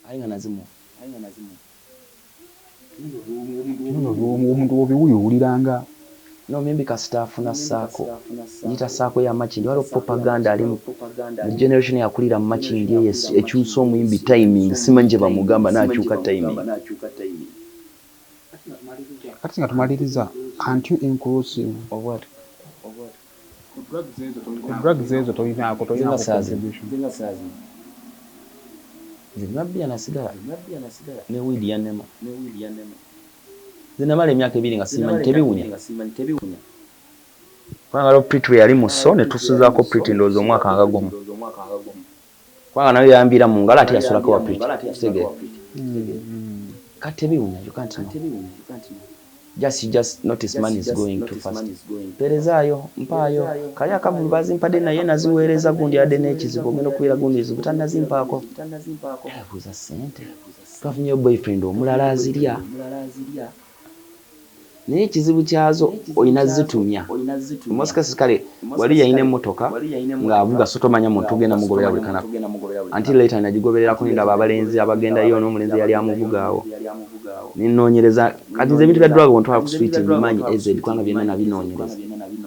Ainga nazimu. Omuntu obiwuliranga. No mimbi kasitafu na sako. Njita sako ya machindi walo propaganda ali mu generation yakulira mu machindi ekyuso omuyimbi timing simanje bamugamba nakyuka timing. Kati nga tumaliriza aren't you inclusive of what? Drugs ezo toyina contribution. Zinabia na sigara. Ne weed ya nema. Zinamala emyaka 2 nga simanyi tebiwunya. Kwanga lo Pretty yali muso ne tusuzaako Pretty ndozo omwaka nga gumu. Kwanga nayo yambira mu ngala ati yasulako wa Pretty. Sege. Katebiwunya you can't know. Just notice man is going too fast. Perezayo mpayo kaya kamubazi mpade na yena ziwereza gundi ade nekizibu ngeno kuira gundi zibutanda zimpako. Yabuza sente. Twafunye boyfriend omulala azirya. Naye kizibu kyazo olina zitumya. Mosika sikale wali yaine motoka nga avuga sotomanya muntu genda mugobera buli kana. Until later najigoberera ko ndaba abalenzi abagenda yo n'omulenzi yali amuvugaawo. Ninonyereza kati nze bintu bya drug ontwala ku street bimanyi ezed kwanga byena nabinonyereza.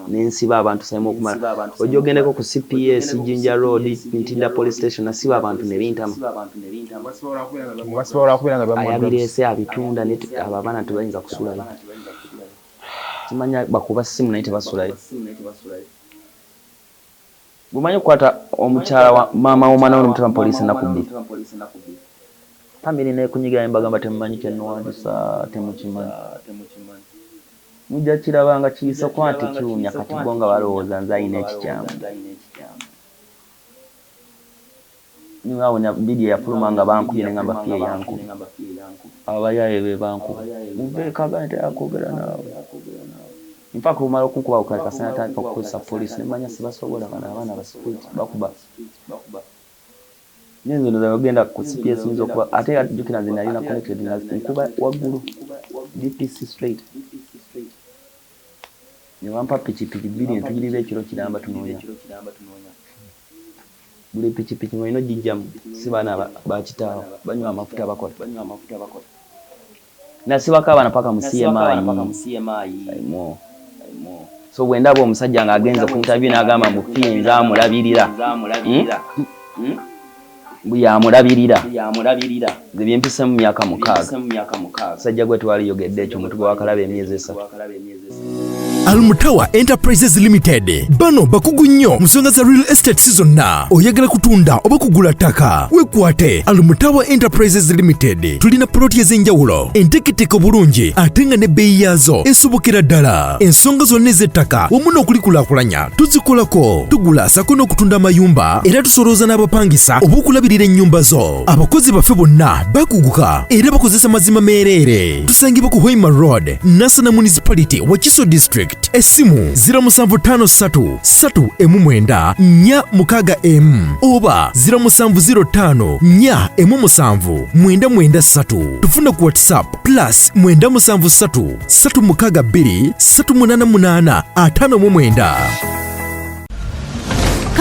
Nensiba abantu sayimo kumala. Ojogendeko ku CPS Jinja Road Ntinda Police Station nasiba abantu ne bintama. Basobola kubera nga bamwe ayabirese abitunda ne ababana tubayinza kusulayo. Simanya bakuba simu naite basulayo. Bumanyo kwata omukyala wa mama omwana w'omutama police nakubbi. Family ne kunyiga embagamba temumanyi kyenwadisa temukimanyi. Mujja kirabanga kiyisa kwati kiwunya kati bonga balowooza nze ayina ekikyamu. Niwawonya bidiyo yafuluma nga bankubye ne ngamba fiye yanku. Abayaye be banku. Muve kagante akogera nawe. Mpaka umara okunkuba ukaka sanata okukozesa police nemanya sibasobola abana basikuti bakuba. Nyenzo ndo bagenda ku CPS nzo kwa ate ajukina zinalina connected na nkuba wagulu DPC straight. Ni wampa pichipiki bili ntugirire ekiro kiramba tunonya. Buli pichipiki ngoino jijamu sibana bakitawo banywa amafuta bakola. Na sibaka abana paka mu CMI. Aimo. So bwendabo omusajja nga agenze ku interview n'agamba mu finza amulabirira. Buyamulabirira. Zebyempisa mu myaka 6. Sajja gwe twali yogedde ekyo mutugo wakalabe emyezi 3. Almutawa Enterprises Limited bano bakugu nnyo musonga za real estate season na oyagala kutunda oba kugula ttaka wekwate Almutawa Enterprises Limited tulina ploti ez'enjawulo enteketeko bulungi ate nga n'ebbeeyi yaazo esobokera ddala ensonga zonna ez'ettaka wamu n'okulikulaakulanya tuzikolako tugula sako n'okutunda amayumba era tusolooza n'abapangisa oba okulabirira ennyumba zo abakozi baffe bonna bakuguka era bakozesa mazima meereere tusangibwa ku Hoima Road Nassana Municipality Wakiso District Esimu 0753 oba 0705 tufuna ku WhatsApp +97362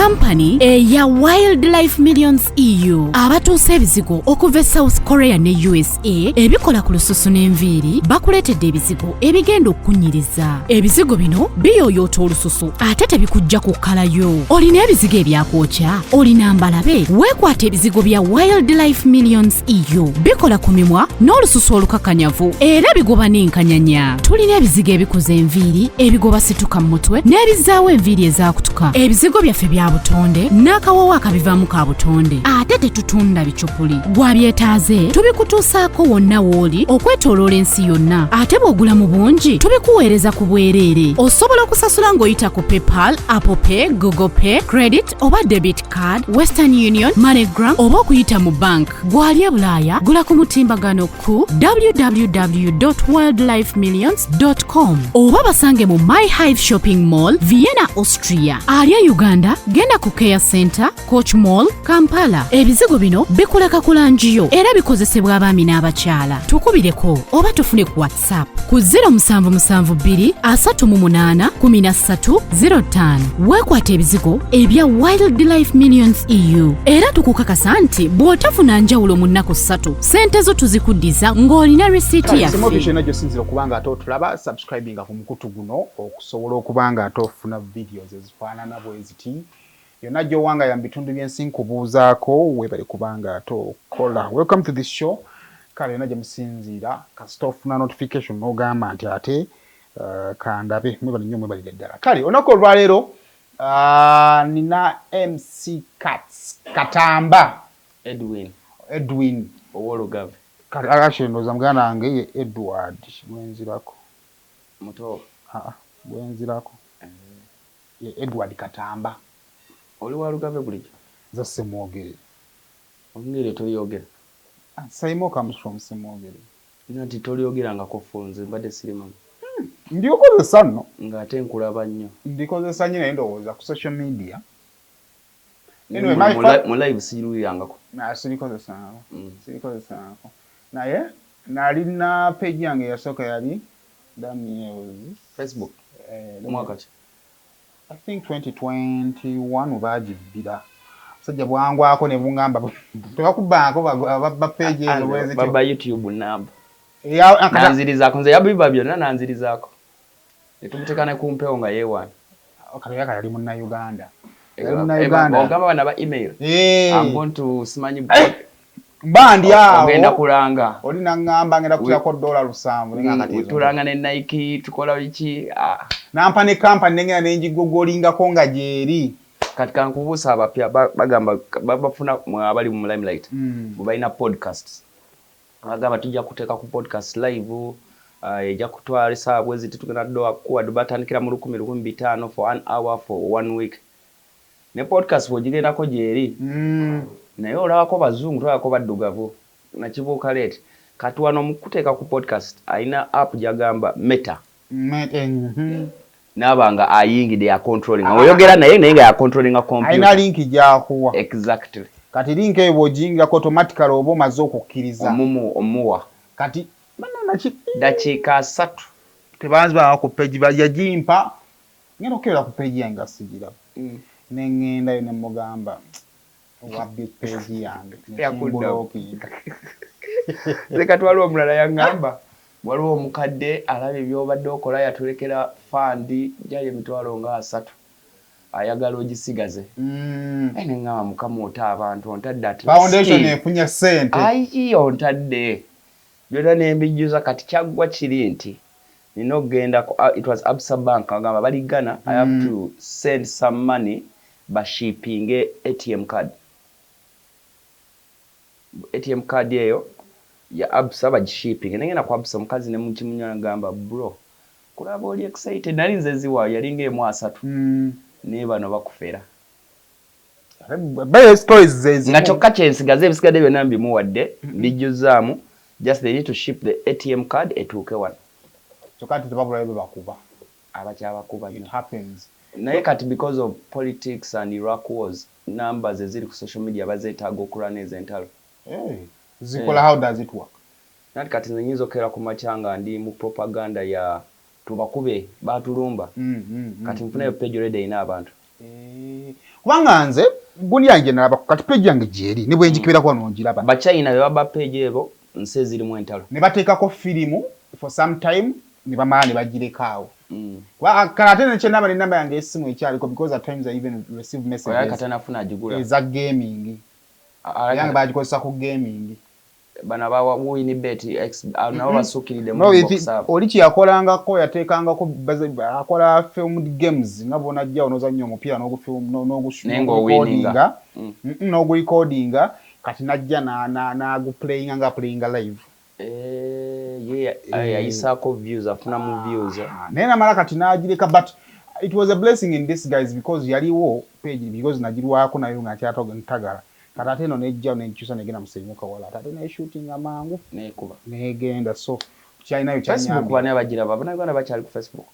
Company ya Wildlife Millions EU abatuuse ebizigo okuva South Korea ne USA ebikola ku lususu n'enviiri bakuleetedde ebizigo ebigenda okunyiriza. Ebizigo bino biyoyoota olususu ate tebikujja kukkalayo. Olina ebizigo ebyakwokya, olina mbalabe, weekwata ebizigo bya Wildlife Millions EU bikola ku mimwa n'olususu olukakanyavu era bigoba n'enkanyanya. Tulina ebizigo ebikuza enviiri, ebigoba situka mu mutwe n'ebizaawo enviiri ezaakutuka. Ebizigo byaffe bya butonde n'akawawa akabivaamu ka butonde ate tetutunda bicupuli gwabyetaaze tubikutuusaako wonna wooli okwetooloola ensi yonna ate bw'ogula mu bungi tubikuweereza ku bwereere osobola okusasula ng'oyita ku PayPal, Apple Pay, Google Pay, Credit oba Debit Card, Western Union, MoneyGram oba okuyita mu bank. Gwali e Bulaaya gula ku mutimbagano ku www.wildlifemillions.com oba basange mu My Hive Shopping Mall, Vienna, Austria. Ali e Uganda genda ku Care Center, Coach Mall, Kampala. Ebizigo bino bikuleka kulanjiyo era bikozesebwa abaami n'abakyala. Tukubireko oba tufune ku WhatsApp ku 0772 38 1305. Weekwata ebizigo ebya Wildlife Millions EU era tukukakasa nti bw'otafuna njawulo mu nnaku 3 sente zo tuzikuddiza ng'olina risiiti yaffe. Motivation najjo sinzira okubanga ate otulaba subscribing ku mukutu guno okusobola okubanga ate ofuna videos ezifaanana bwe ziti. Yonna gy'owanga ya mu bitundu by'ensi nkubuuzaako weebale kubanga ate okola. Welcome to this show. Kale yonna gye musinziira kasita ofuna notification n'ogamba nti ate kandabe mwebale nnyo mwebalire ddala. Kale olunaku olwaleero nina MC Katamba Edwin Owolugave kati actually ndowooza muganda wange ye Edward bwenzirako muto bwenzirako ye Edward Katamba oli wa Lugave bulijjo za Semwogere ongere toyogera Saimo comes from Semwogere nati tolyogerangako fonze mbadde sirimamu ndiokozesa nno ng'ate nkulaba nnyo ndikozesa nyine ndowooza ku social media mu live siruyangako sirikozesangako naye nalina page yange yasooka yali Facebook mwaka ki I think 2021 obagibbira sajja bwangwako ne bungamba tebakubbanko ba page ezo bwezi baba YouTube namba nanzirizaako nze yabiba byonna nanzirizaako netumutekane ku mpewo nga yeewaana kaluyaka yali munnauganda ogamba bana ba email I'm going to simanyi bandi awo ogenda kulanga oli nangamba ngenda kutyako $7 tulanga ne Nike tukola biki nampa ne company nengena nenjigogolingako nga gyeri kati kankubuusa abapya bagamba babafuna abali mu limelight balina podcasts bagamba tujja kuteeka ku podcast live ejja kutwala essaawa bwezi tugenda kuwa batandikira mu 1,500 for 1 hour for 1 week ne podcast bwogigendako gyeri naye olabako bazungu tolabako baddugavu nakibuuka leeti kati wano mukuteeka ku podcast alina app gyagamba Meta nabanga ayingide ya controlling oyogera naye nga ya controlling computer alina link gyakuwa exactly kati link eyo bw'ogiyingirako automatically oba omaze okukkiriza omuwa kati dakiika 3 tebanzi baa ku page yagimpa ngenda okebera ku page yange asigirako nengendayo nemugamba wabbye page yange leka twaliwo omulala yaŋŋamba waliwo omukadde alaba ebyobadde okola yatulekera fandi jayo emitwalo nga 3 ayagala ogisigaze neŋŋamba mukama ota abantu ontadde ati foundation efunye ssente ayi ontadde byonna nembijjuza kati kyaggwa kiri nti nina okugenda it was Absa Bank agamba bali Ghana I have to send some money bashipping ATM card eyo ya Absa bagishipping nengenda ku Absa mukazi ne mukimunya ngamba bro kulaba oli excited nali nze ziwa yalinga emu 3 ne bano bakufera best stories zezi nga kyokka kyensigaze ebisigadde byonna mbimuwadde bijjuzaamu just they need to ship the ATM card etuuke wano kyokka tebabula bye bakuba abakyabakuba it happens naye kati because of politics and Iraq wars numbers eziri ku social media bazeetaaga okulwana ez'entalo zikola how does it work nati kati nze nyinza okera ku makyanga ndi mu propaganda ya tubakube batulumba kati nfunayo page already ina abantu kubanga nze gundi yange nalaba kati page yange gyeri ne bwe njikibirako wano ngiraba bachina baba page ebo nse zirimu entalo ne bateekako firimu for some time ne bamala ne bagirekawo kanate nekyenaba nenamba yange esimu ekyaliko because at times I even receive messages katanafuna agigula eza gaming yange bagikozesa ku gaming bana bawa win bet nabo basukiride mu box up oli kyakolangako yateekangako akola film games nabona ajja onozannyo omupiira n'ogushutinga n'ogurecordinga kati najja n'aguplayinga nga playinga live yayisaako views afuna mu views naye namala kati n'agireka but it was a blessing in this guys because yaliwo page because nagirwako nayo nga kyatagala kati ate eno nejja nenkyusa negenda musenyuka wala ate neshooting amangu nekuba negenda so kyalinayo Facebook bane abagiraba abanauganda bakyali ku Facebook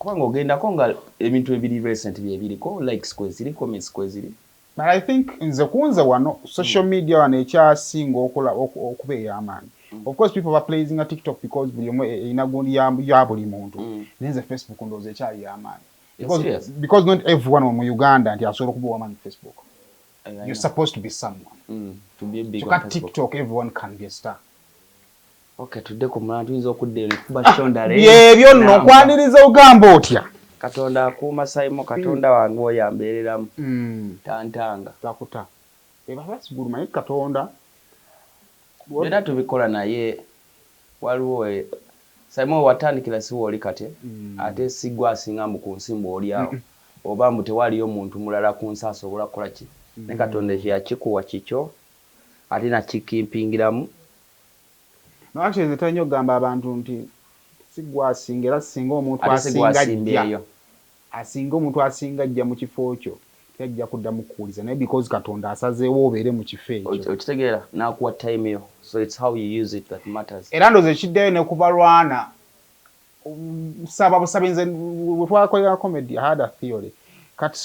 kubanga ogendako nga ebintu ebiri recent byebiriko likes kweziri comments kweziri. But I think nze kunze wano social media wano ekyasinga okubeera amaanyi. Of course people are praising TikTok because buli omu ina gundi ya buli muntu. Nenze Facebook ndoze ekyali amaanyi. Because not everyone mu Uganda nti asobola okuba amaanyi Facebook. You're supposed to be someone. To be a big on TikTok everyone can be a star. Okay, tudde ku muntu inzo okudde kuba shonda le. Byebyo nno kwaniriza ogamba otya. Katonda akuuma Simon Katonda wange oyambeereramu. Tantanga. Takuta. That's good man Katonda. Era tubikola naye waliwo Simon watandikira siwo oli kati ate sigwa asinga mu kunsimbo oli awo. Oba mbu tewaliyo muntu mulala ku nsi asobola kukola ki. Ne Katonda yakikuwa kikyo ate nakikimpingiramu. No actually zetanyo gamba abantu nti sigwa asinga era singa omuntu asinga asinga omuntu asinga ajja mu kifo kyo yajja kuddamu kuwuliza naye because Katonda asazeewo obeere mu kifo ekyo. Okitegeera n'akuwa time yo, so it's how you use it that matters. Era ndoze kiddeyo ne kubalwana saba busabenze bwe twakolera comedy I had a theory.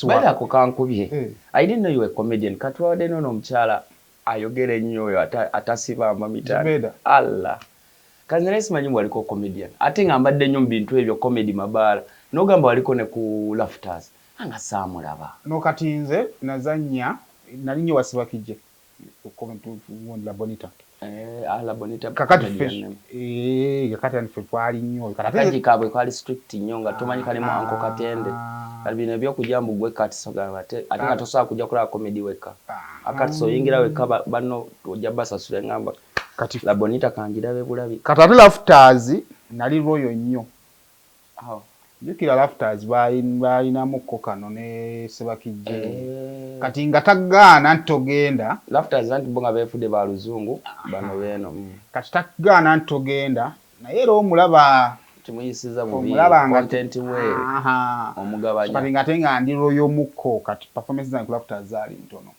Bala ko kankubye. I didn't know you were a comedian. Katwade no omukyala ayogera ennyo oyo atasiba amamitani. Allah. Kanzere simanyi waliko comedian. Ate nga mbadde nnyo mu bintu ebyo comedy mabaala. N'ogamba waliko ne ku laughters. Anga saamulaba. No kati nze nazannya nali nnyo wasiba kijje. Comment La Bonita. La Bonita. Kakati fish. Kakati and fish wali nnyo. Kakati kabwe kwali strict nnyo nga tomanyi kalimu anko Katende. Kali bino byokujambu gwe kati soga ate nga tosobola kujja kola comedy weka. Akati so yingira weka bano ojja basasula ngamba. Kati La Bonita kanjirabe bulabi. Katati laughters nali royo nnyo. Jukira laughters balina mukko kano ne sebakijje. Kati nga tagaana ntogenda. Laughters anti bonga befude ba luzungu bano beno. Kati tagaana ntogenda naye era omulaba kimuyisiza bubi content we omugabanya. Kati nga tenga ndiro y'omukko kati performance zange laughters zali ntono.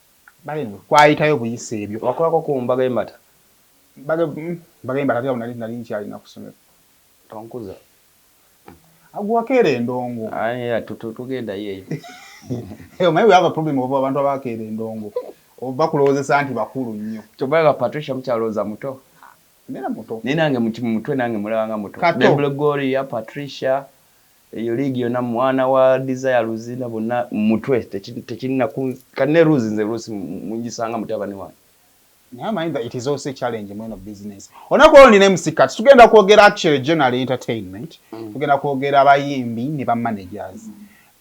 Bale kwayitayo buyise ebyo. Wakolako ku mbaga embata. Mbaga embata tya nali nkyali na kusomera. Tonkuza. Agwakere endongo. Aya tugenda yeyo. Maybe we have a problem over abantu abakere endongo. Oba kulowozesa anti bakulu nnyo. Tobaga Patricia mkyaloza muto. Nena muto. Ninange mutwe nange mulanga muto. Deblo Gori ya Patricia eyo ligi yona mwana wa Desire Luzina bonna mutwe tekirina kanne ruzi nze rusi mungisanga mutabani wange. I mind that it is also a challenge in of business. Onako ni name sikat. Tugenda kwogera actually general entertainment. Tugenda kwogera abayimbi ne ba managers.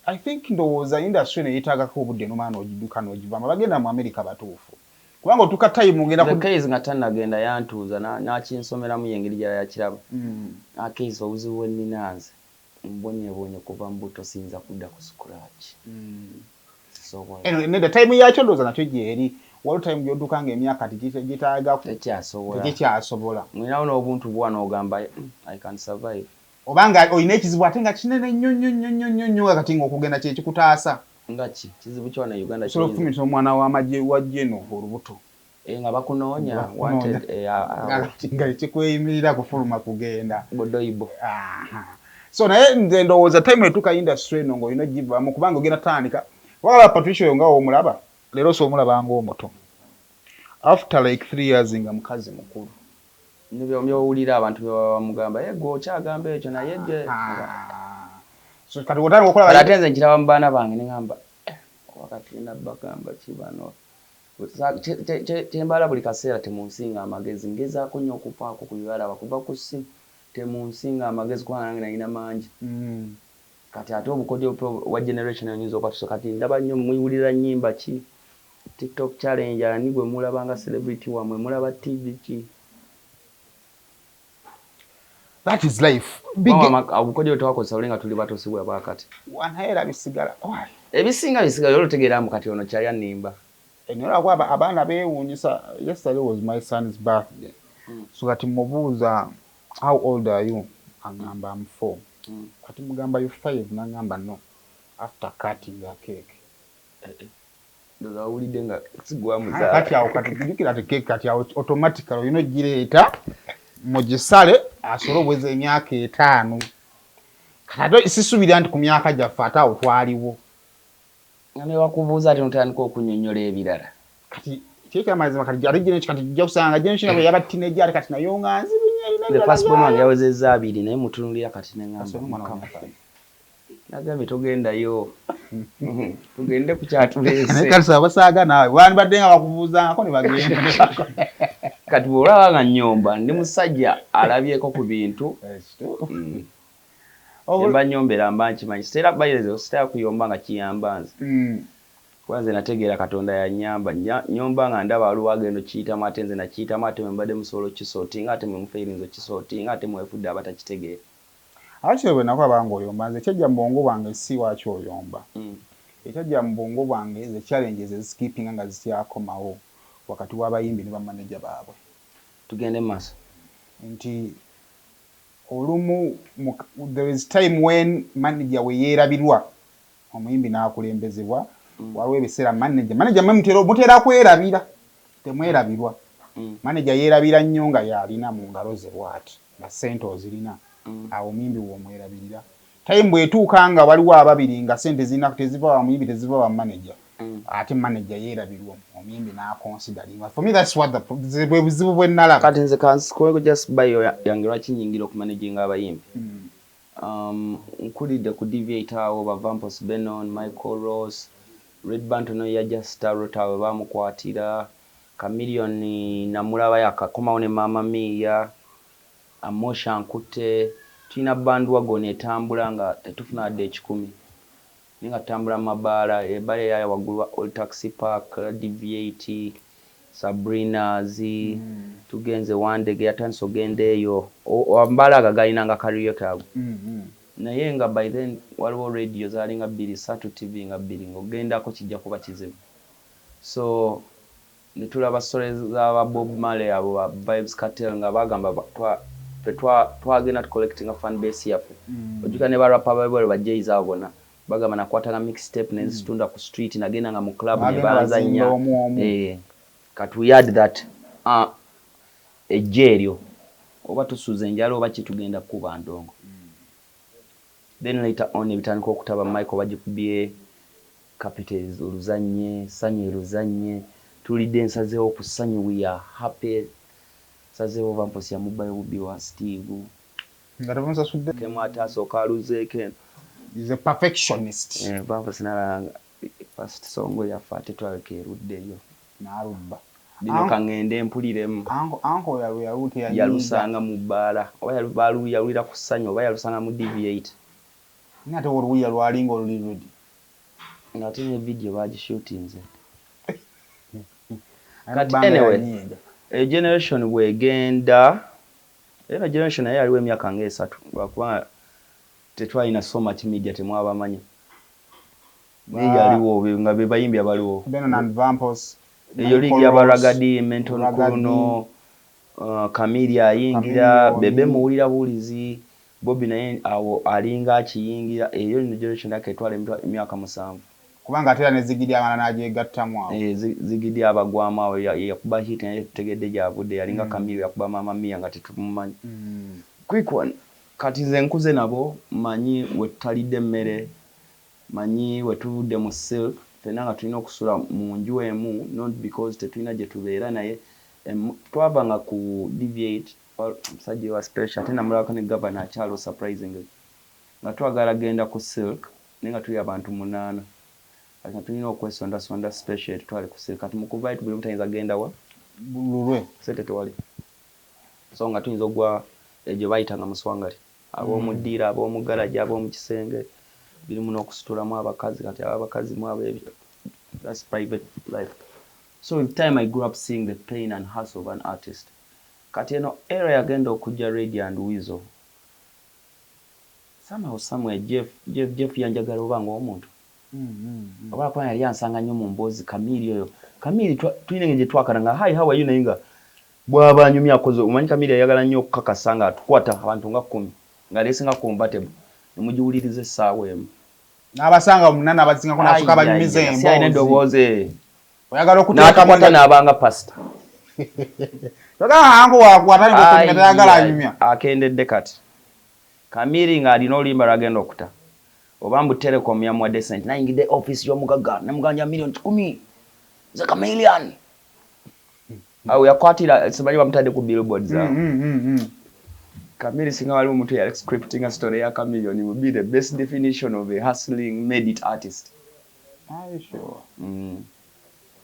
I think ndowooza industry ne yitaga ko budde no mano ojiduka no jivama. Bagenda mu America batuufu. Kubanga tuka time ngenda ku case ngatana genda yantuza na kinsomera mu yengeri ya kirabo. A case obuziwe ninanze. Mbonye kuva mbuto sinza kudda ku scratch. So anyway, the time yakyo ndoza nakyo gyeri. What time gyoduka nga emyaka gitaga tekyasobola. Mwina ono obuntu bwana ogamba I can survive. Obanga oyina ekizibu ate nga kinene nnyo kati ng'okugenda kye kikutaasa. Ngaki kizibu kyo na Uganda kyo. Ofumisa omwana w'amagye wa Jeno olubuto. Nga bakunoonya wanted nga kikweyimirira kufuluma kugenda. Bodoibo. So naye nze ndowooza time etuka industry eno ng'olina ogivaamu kubanga ogenda tandika. Wala Patricia oyo nga omulaba. Lero so omulaba ng'omuto. After like 3 years nga mukazi mukulu. Nibyo myowulira abantu bamugamba yego kyagamba ekyo naye je. So kati wotanga okola bali atenze nkiraba mu baana bange ngamba wakati nabagamba kibano. Tembala buli kaseera temunsinga amagezi ngezaako nnyo okufaako ku bibala bakuva ku ssimu temunsinga amagezi kubanga nange nalina mangi. Kati ate obukodyo wa generation enyiza okatuso kati ndaba nnyo muyulira nnyimba ki TikTok challenge ani gwe mulabanga celebrity wamwe mulaba TV ki. That is life. Obukodyo twakozesa olenga tuli bato sibwa bakati. Wanahera bisigala. Ebisinga yolo tegeeramu kati ono kyali annimba. Enyola kwa abaana beewuunyisa. Yesterday was my son's birthday. So kati mubuuza how old are you? Angamba I'm 4. Kati mugamba you 5 nangamba no. After cutting the cake. Ndoza ulide nga sigwa muza. Kati awo kati kujukira the cake kati awo automatically gireeta mugisale asolobweze emyaka 5. kati sisubira nti ku myaka gyaffe ate awo twaliwo nga ne wakubuuza ati notandika okunyonnyola ebirala kati kyekyo kati ate gino kati jja kusanga generation abo yaba teenager kati nayo nga nzibunya the first born wange yawezezza 2 naye mutunulira kati ne ngamba nagambye togendayo tugende ku kyatuleese kati abasaaga naawe wandibadde nga bakubuuzangako ne bagenda kati bw'olaba nga nnyomba ndi musajja alabyeko ku bintu emba nyombera mba nkimanyi sitera bayirezo sitera kuyomba nga kiyamba nze kwanze nategeera Katonda yannyamba nyomba nga ndaba waliwo agenda okiyitamu ate nze nakiyitamu ate mbadde musobola okisootinga ate mwe mufeerinza okisootinga ate mwefudde abatakitegeera akyo bwe nakwaba nga oyomba nze kyajja mu bwongo bwange si waaki oyomba ekyajja mu bwongo bwange ze challenges eziskipinga nga zityakomawo wakati w'abayimbi ne bamaneja baabwe tugende mu maaso nti olumu there is time when manager we yeerabirwa omuyimbi n'akulembezebwa waliwo ebiseera manager mutera kwerabira temwerabirwa manager yeerabira nnyo nga yalina mu ngalo ze bw'ati nga ssente ozirina awo omuyimbi w'omwerabirira time bwetuuka nga waliwo ababiri nga ssente zirina teziva wa muyimbi teziva wa manager ate manager yeerabirwa omuyimbi n'aconsideringa for me that's what bwe buzibu bwe nalaba kati nze kansikweko just by yange lwaki nyingira okumanaginga abayimbi nkulidde ku deviate awo ba Vampos Benon Michael Ross Red Band no yajja starota awe bamukwatira Chameleone namulaba yakakomawo ne Mama Mia Amosha Nkute tulina band wagon etambula nga tetufuna adde 10 ninga tambula mabaala ebale yaya waggulu wa Old Taxi Park Deviate Sabrina zi tugenze wandege yatandise ogenda eyo ambala agalinanga karaoke ago naye nga by then waliwo radio zalinga 2 3 TV nga 2 ng'ogendako kijja kuba kizibu so netulaba stories z'aba Bob Marley abo ba Vybz Kartel nga bagamba twagenda collecting a fan base yaffe ojuka ne barapa babwe ba Jay za bona bagamba nakwatanga mixtape nenzitunda ku street nagenda nga mu club ne banzanya kati we had that ejeryo oba tusuze njalo oba kitugenda kuba ndongo then later on ebitandika okutaba Michael bagikubye Capitals oluzanye sanyu oluzanye tulidde nsazeewo ku sanyu we are happy sazeewo Vampos ya mobile ubi wa Steve ngatavanza sudde kemwata asooka aluzeeko is a perfectionist Vampos nalanga first song ya fate twalekeruddeyo n'alubba bino kangende mpuliremu anko yaluti yalusanga mu bbaala oba yalwira ku ssanyu oba yalusanga mu Deviate nate oluwiya lwalinga oluli ready ng'ate ne video bagishootinze kati anyway generation bwegenda era generation naye aliwo emyaka nga 3 lwakuba tetwalina so much media temwabamanyi naye yaliwo nga be bayimbi abaliwo Benon and Vampos eyo ligi y'abaragadi Menton Kuno Chameleone ayingira bebe muwulira bulizi Bobby naye awo alinga akiyingira eyo ni generation yake etwala emyaka 7 kubanga atera ne zigidi amana najegattamu awo zigidi abagwamu awo yakuba hit naye tegedde gyavudde yalinga Chameleone yakuba Mama Mia nga tetumumanyi quick one kati nze nkuze nabo manyi wetalidde mmere manyi wetuvudde mu silk fena nga tulina okusula mu nju emu not because tetulina gye tubeera naye twavanga ku Deviate musajja wa special ate namulabako ne governor akyalo surprisingly nga twagala genda ku silk naye nga tuli abantu 8 kati tulina okwesonda special twali ku silk kati mukuvayo buli mutayinza agenda wa bululwe sente tewali so nga tuyinza ogwa egyo bayitanga muswangali ab'omuddira ab'omugalaji ab'omu kisenge biri muno okusitulamu abakazi kati abakazi mu abo that's private life so with time I grew up seeing the pain and hustle of an artist kati eno era yagenda okujja Radio and Weasel somehow somewhere Jeff yanjagala oba ng'omuntu oba kwa yali ansanga nnyo mu mboozi Chameleone tulina nge gye twakana nga hi how are you nainga bw'aba anyumya akoze omanyi Chameleone yayagala nnyo okukakasa nga atukwata abantu nga 10 nga leesinga comfortable nemugiwuliriza essaawa emu n'abasanga omunana abazinga ko nasuka banyumiza emboozi ayina eddoboozi oyagala okuteeka n'atukwata n'abanga pasita yagala ango wakwata ng'okumira yagala anyumya akendedde kati Kamiri nga alina olimba lwagenda okuta oba mbu Telecom yamuwadde sente nayingidde office y'omugagga namuganja million 10 za chameleon awo yakwatira simanyi bamutadde ku billboards Kamiri singa wali omuntu yali scripting a story ya chameleon would be the best definition of a hustling made-it artist.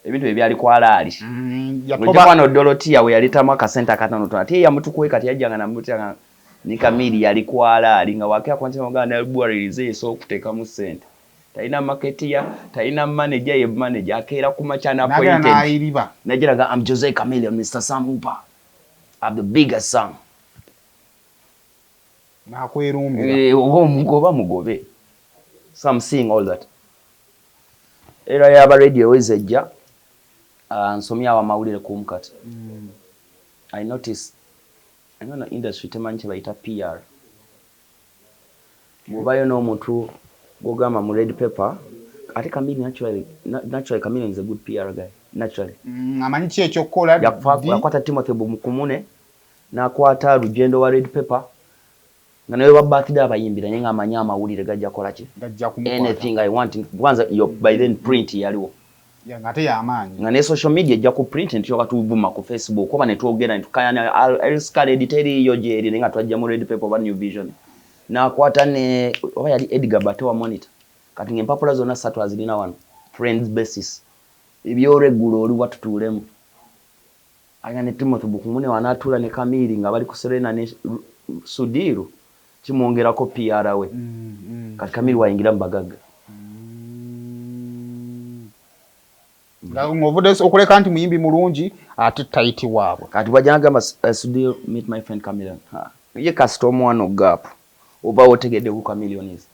Ebintu ebyali kwalaali yakoba Dorothea we yalitamu akasente akatono ate yamutukuwe kati yajjanga namutanga ni Kamiri yali kwalaali nga wakia kwantema muganda alibwalirize so okuteeka mu sente talina marketeer talina manager ye manager akeera ku machana appointed najiraga I'm Jose Chameleon Mr. Sam Hooper I'm the biggest son na kwerumbira oba mugobe so I'm seeing all that era yaba radio wezejja nsomya wa mawulire ku mukati I noticed I know industry temanche baita PR mubayo no muntu gogama mu red paper ate Kamili naturally Kamili is a good PR guy naturally amanyi ekyo kola yakwata Timothy Bumukumune na kwata Rugendo wa red paper nga nawe ba birthday abayimbira nyenga amanya amawulire gajja kola ki anything I want kwanza by then print yaliwo ngate ya amanyi nga ne social media ejja ku print nti okatubuma ku Facebook oba ne twogera ntukayana Elscar editeri yo jeri nga twajja mu red paper ba New Vision na kwata ne oba yali Edgar Bato wa monitor kati ngempapula zona 3 azilina wano friends basis ebyo regular oli watutulemu ayane Timothy Bukumune wanatula ne Kamili nga bali ku Serena ne Sudiru kimwongerako PR we kati Kamili wayingira mbagaga ngovudes okuleka anti muyimbi mulungi ate tight wabo kati wajanga Sudiru meet my friend Chameleon ye custom wano gap oba otegedde ku Chameleonies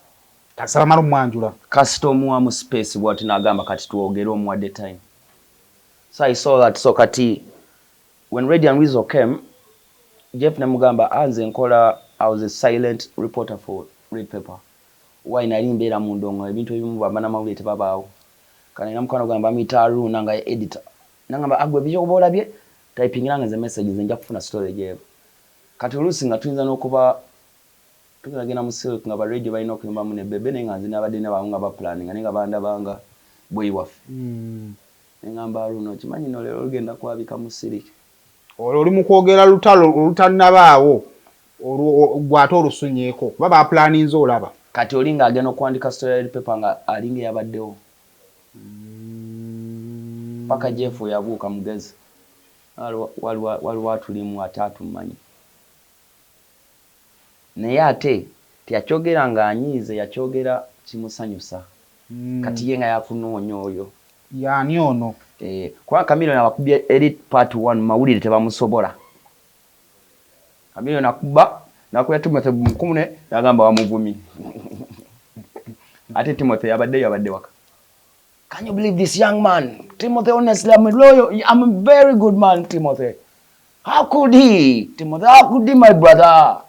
kasala malu mwanjula custom wa mu space what nagamba kati tuogere omu at the time so I saw that so kati when Radiant Weasel came Jeff namugamba anze nkola I was a silent reporter for Red Paper why nalimbeera mu ndongo ebintu ebimu bamana mawulire tebabaawo kana namukano gamba mitaru nanga editor nangamba agwe bijjo kubola bye typing nanga ze messages nja kufuna storage evo kati olusi nga tuyinza n'okuba tukagenda mu silk nga ba radio balina okuyimba mu ne bebe nenga nze n'abadde ne bawunga ba planning nenga banda banga boy waffe nengamba luno kimanyi no lero ogenda kwabika mu silk oli mu kwogera lutalo olutanabaawo gwate olusunyeeko baba planning zo olaba kati olinga agenda okwandika story paper nga alinga yabaddewo paka Jeff yabuuka mugezi waliwo atulimu atatu mmanyi naye ate tiyakyogera nga anyiize yakyogera kimusanyusa kati ye nga yakunoonya oyo yani ono kwa Chameleon abakubye edit part 1 mawulire tebamusobola Chameleon akuba nakuya Timothy Bumukumune yagamba wamuvumi ate Timothy yabadde waka can you believe this young man Timothy honestly I'm loyal I'm a very good man Timothy how could he my brother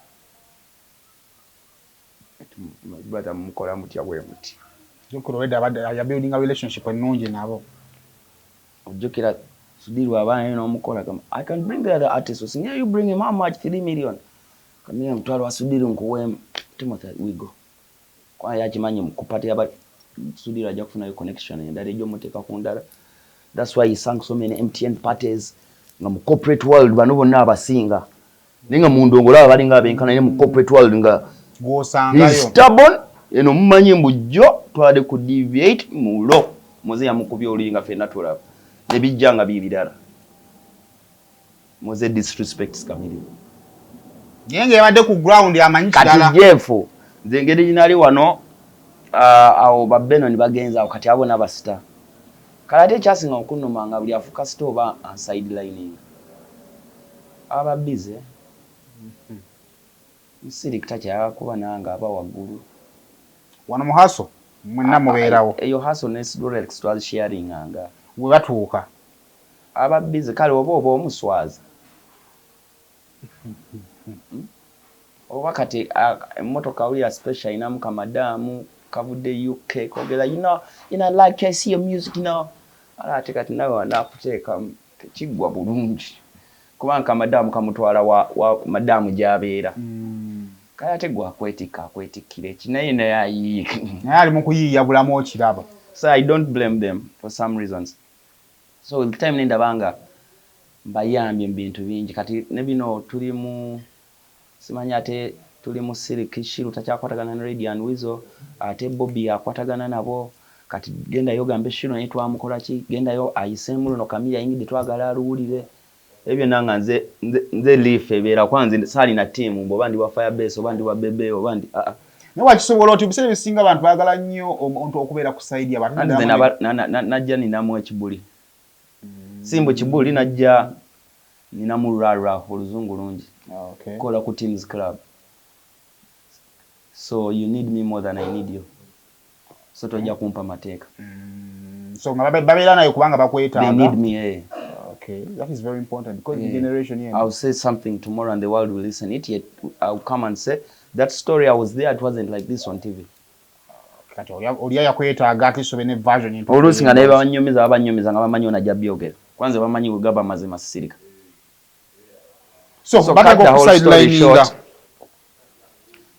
mukola mutya bwe muti jukuro weda abadde ya building a relationship ennungi nabo ojukira Sudiru abana no mukola kama I can bring the other artists so you bring him how much 3 million kamia mtwalo wa Sudiru nkuwe Timothy we go kwa yakimanyi mukupati aba Sudiru ajja kufuna connection endala ejo muteka ku ndala that's why he sang so many MTN parties nga mu corporate world bano bonna abasinga ninga mu ndongola balinga abenkana ne mu corporate world nga gosangayo stubborn eno mumanyi mbujjo twade ku deviate mulo moze yamukubye olinga fena tulaba ne bijjanga bibidala moze disrespects Chameleon yenge yabadde ku ground yamanyi kidala kati Jeff zengeri jinali wano awo babeno ni bagenza kati abo nabasita kalate chasinga okunumanga buli afuka stoba on sidelining aba busy Msiri kitacha kuba nanga aba wagulu wano muhaso mwenna mubeerawo eyo haso ne direct to sharing anga we batuuka aba busy kale oba omuswaza oba kati emotoka uli special inamu kamadamu kavude UK kogera you know like I see your music ala tekati nawe anakuteeka kigwa bulungi kubanga madamu kamutwala wa madamu jabeera kaya ate gwa kwetikire kinaye naye ali mu kuyiya bulamu okiraba. So I don't blame them for some reasons. So the time nenda banga bayambye bintu bingi kati ne bino tuli mu simanya ate tuli mu Silk Shiru takyakwatagana na Radio and Weasel ate Bobby akwatagana nabo kati genda yo gambe Shiru naye twamukola ki genda yo ayisemu no kamira yingide twagala aluulire ebyo nanga nze leaf ebera kwanze sali na team mbo bandi wa Firebase obandi wa Bebe obandi ne wakisobola oti bisere bisinga abantu bagala nnyo omuntu okubeera ku side abantu najja ninamu ekibuli simbo kibuli najja ninamu rara oluzungu lungi kola ku Teams Club. So you need me more than I need you. So tojja kumpa mateeka. So babera nayo kubanga bakwetaaga. They need me. Okay, that is very important because the generation here. I'll say something tomorrow and the world will listen it, yet I'll come and say that story I was there, it wasn't like this on TV. Kati oliya yakwetaaga ati sobe ne version into. Oluusi nga naye abanyumiza nga bamanyi onajja byogera. Kwanza bamanyi ugaba mazima sirika. So batago ku sidelining.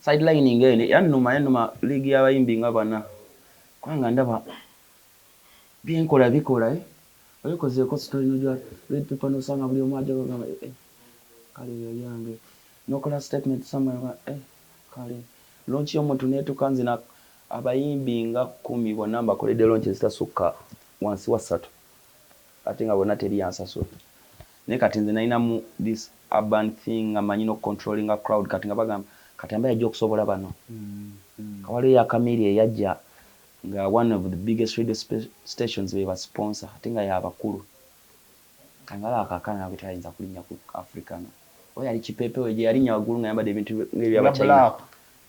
Sidelining ene yanuma league y'abayimbi nga bana. Kwanga ndaba byenkola bikola oyikoze ko story nojja red paper no sanga buli omaje ngamba kale yange nokola statement somewhere kale launch y'omuntu netukanze na abayimbi nga 10 bonna mbakoledde launch zitasukka wansi wa 3 ate nga bonna teri yansaso ne kati nze nalina mu this urban thing amanyi no controlling a crowd kati nga bagamba kati ambaye ajja okusobola bano kawale ya Kamili yajja nga one of the biggest radio stations we were sponsor atinga ya bakulu kangala akakana abitayinza kulinya ku African oya ali kipepe weje yalinya wagulu ngamba de bintu ngebya bachina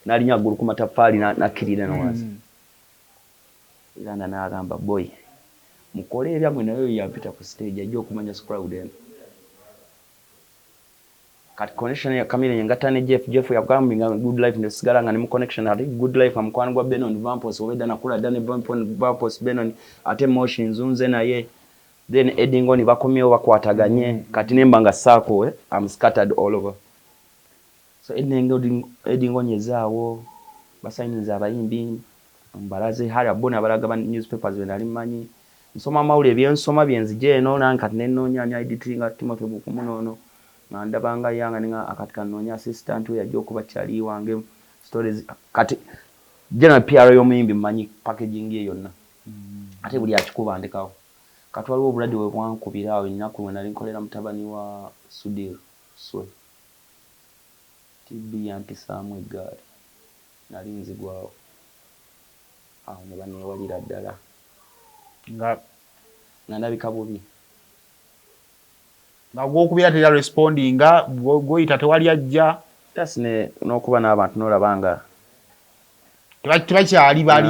nalinya wagulu ku matafali na kirira no wazi ilana na agamba boy mukole ebya mwe nayo yapita ku stage ajjo kumanya crowd en kat connection ya Kamili ngatane Jeff yakambinga good life ne sigala nga ne mu connection ate good life amukwana gwa Benon Vampos obeda nakula dane Vampos Benon ate motion nzunze naye then Edingo ni bakomyo bakwataganye kati nembanga sako I'm scattered all over. So Edingo nyezaawo basayiniza abayimbi mbalaze hali bona balaga newspapers benali manyi nsoma mawule byensoma byenzije eno nankati nenonya nya editing Timothy Bukumunono ndabanga yanga ninga akatika nonya assistant we yajjo kuba kyali wange stories kati general PR yo muyimbi manyi packaging ye yonna ate buli akikuba ndekawo kati waliwo obuladi we bwankubirawo nnaku we nali nkolera mutabani wa Sudir Swe TB yantisaamu eggaali nali nzigwawo awo ne banewalira ddala nga ndabika bubi nago kubira tera respondinga goita tewali ajja tasne nokuba n'abantu nolabanga tebakyali bali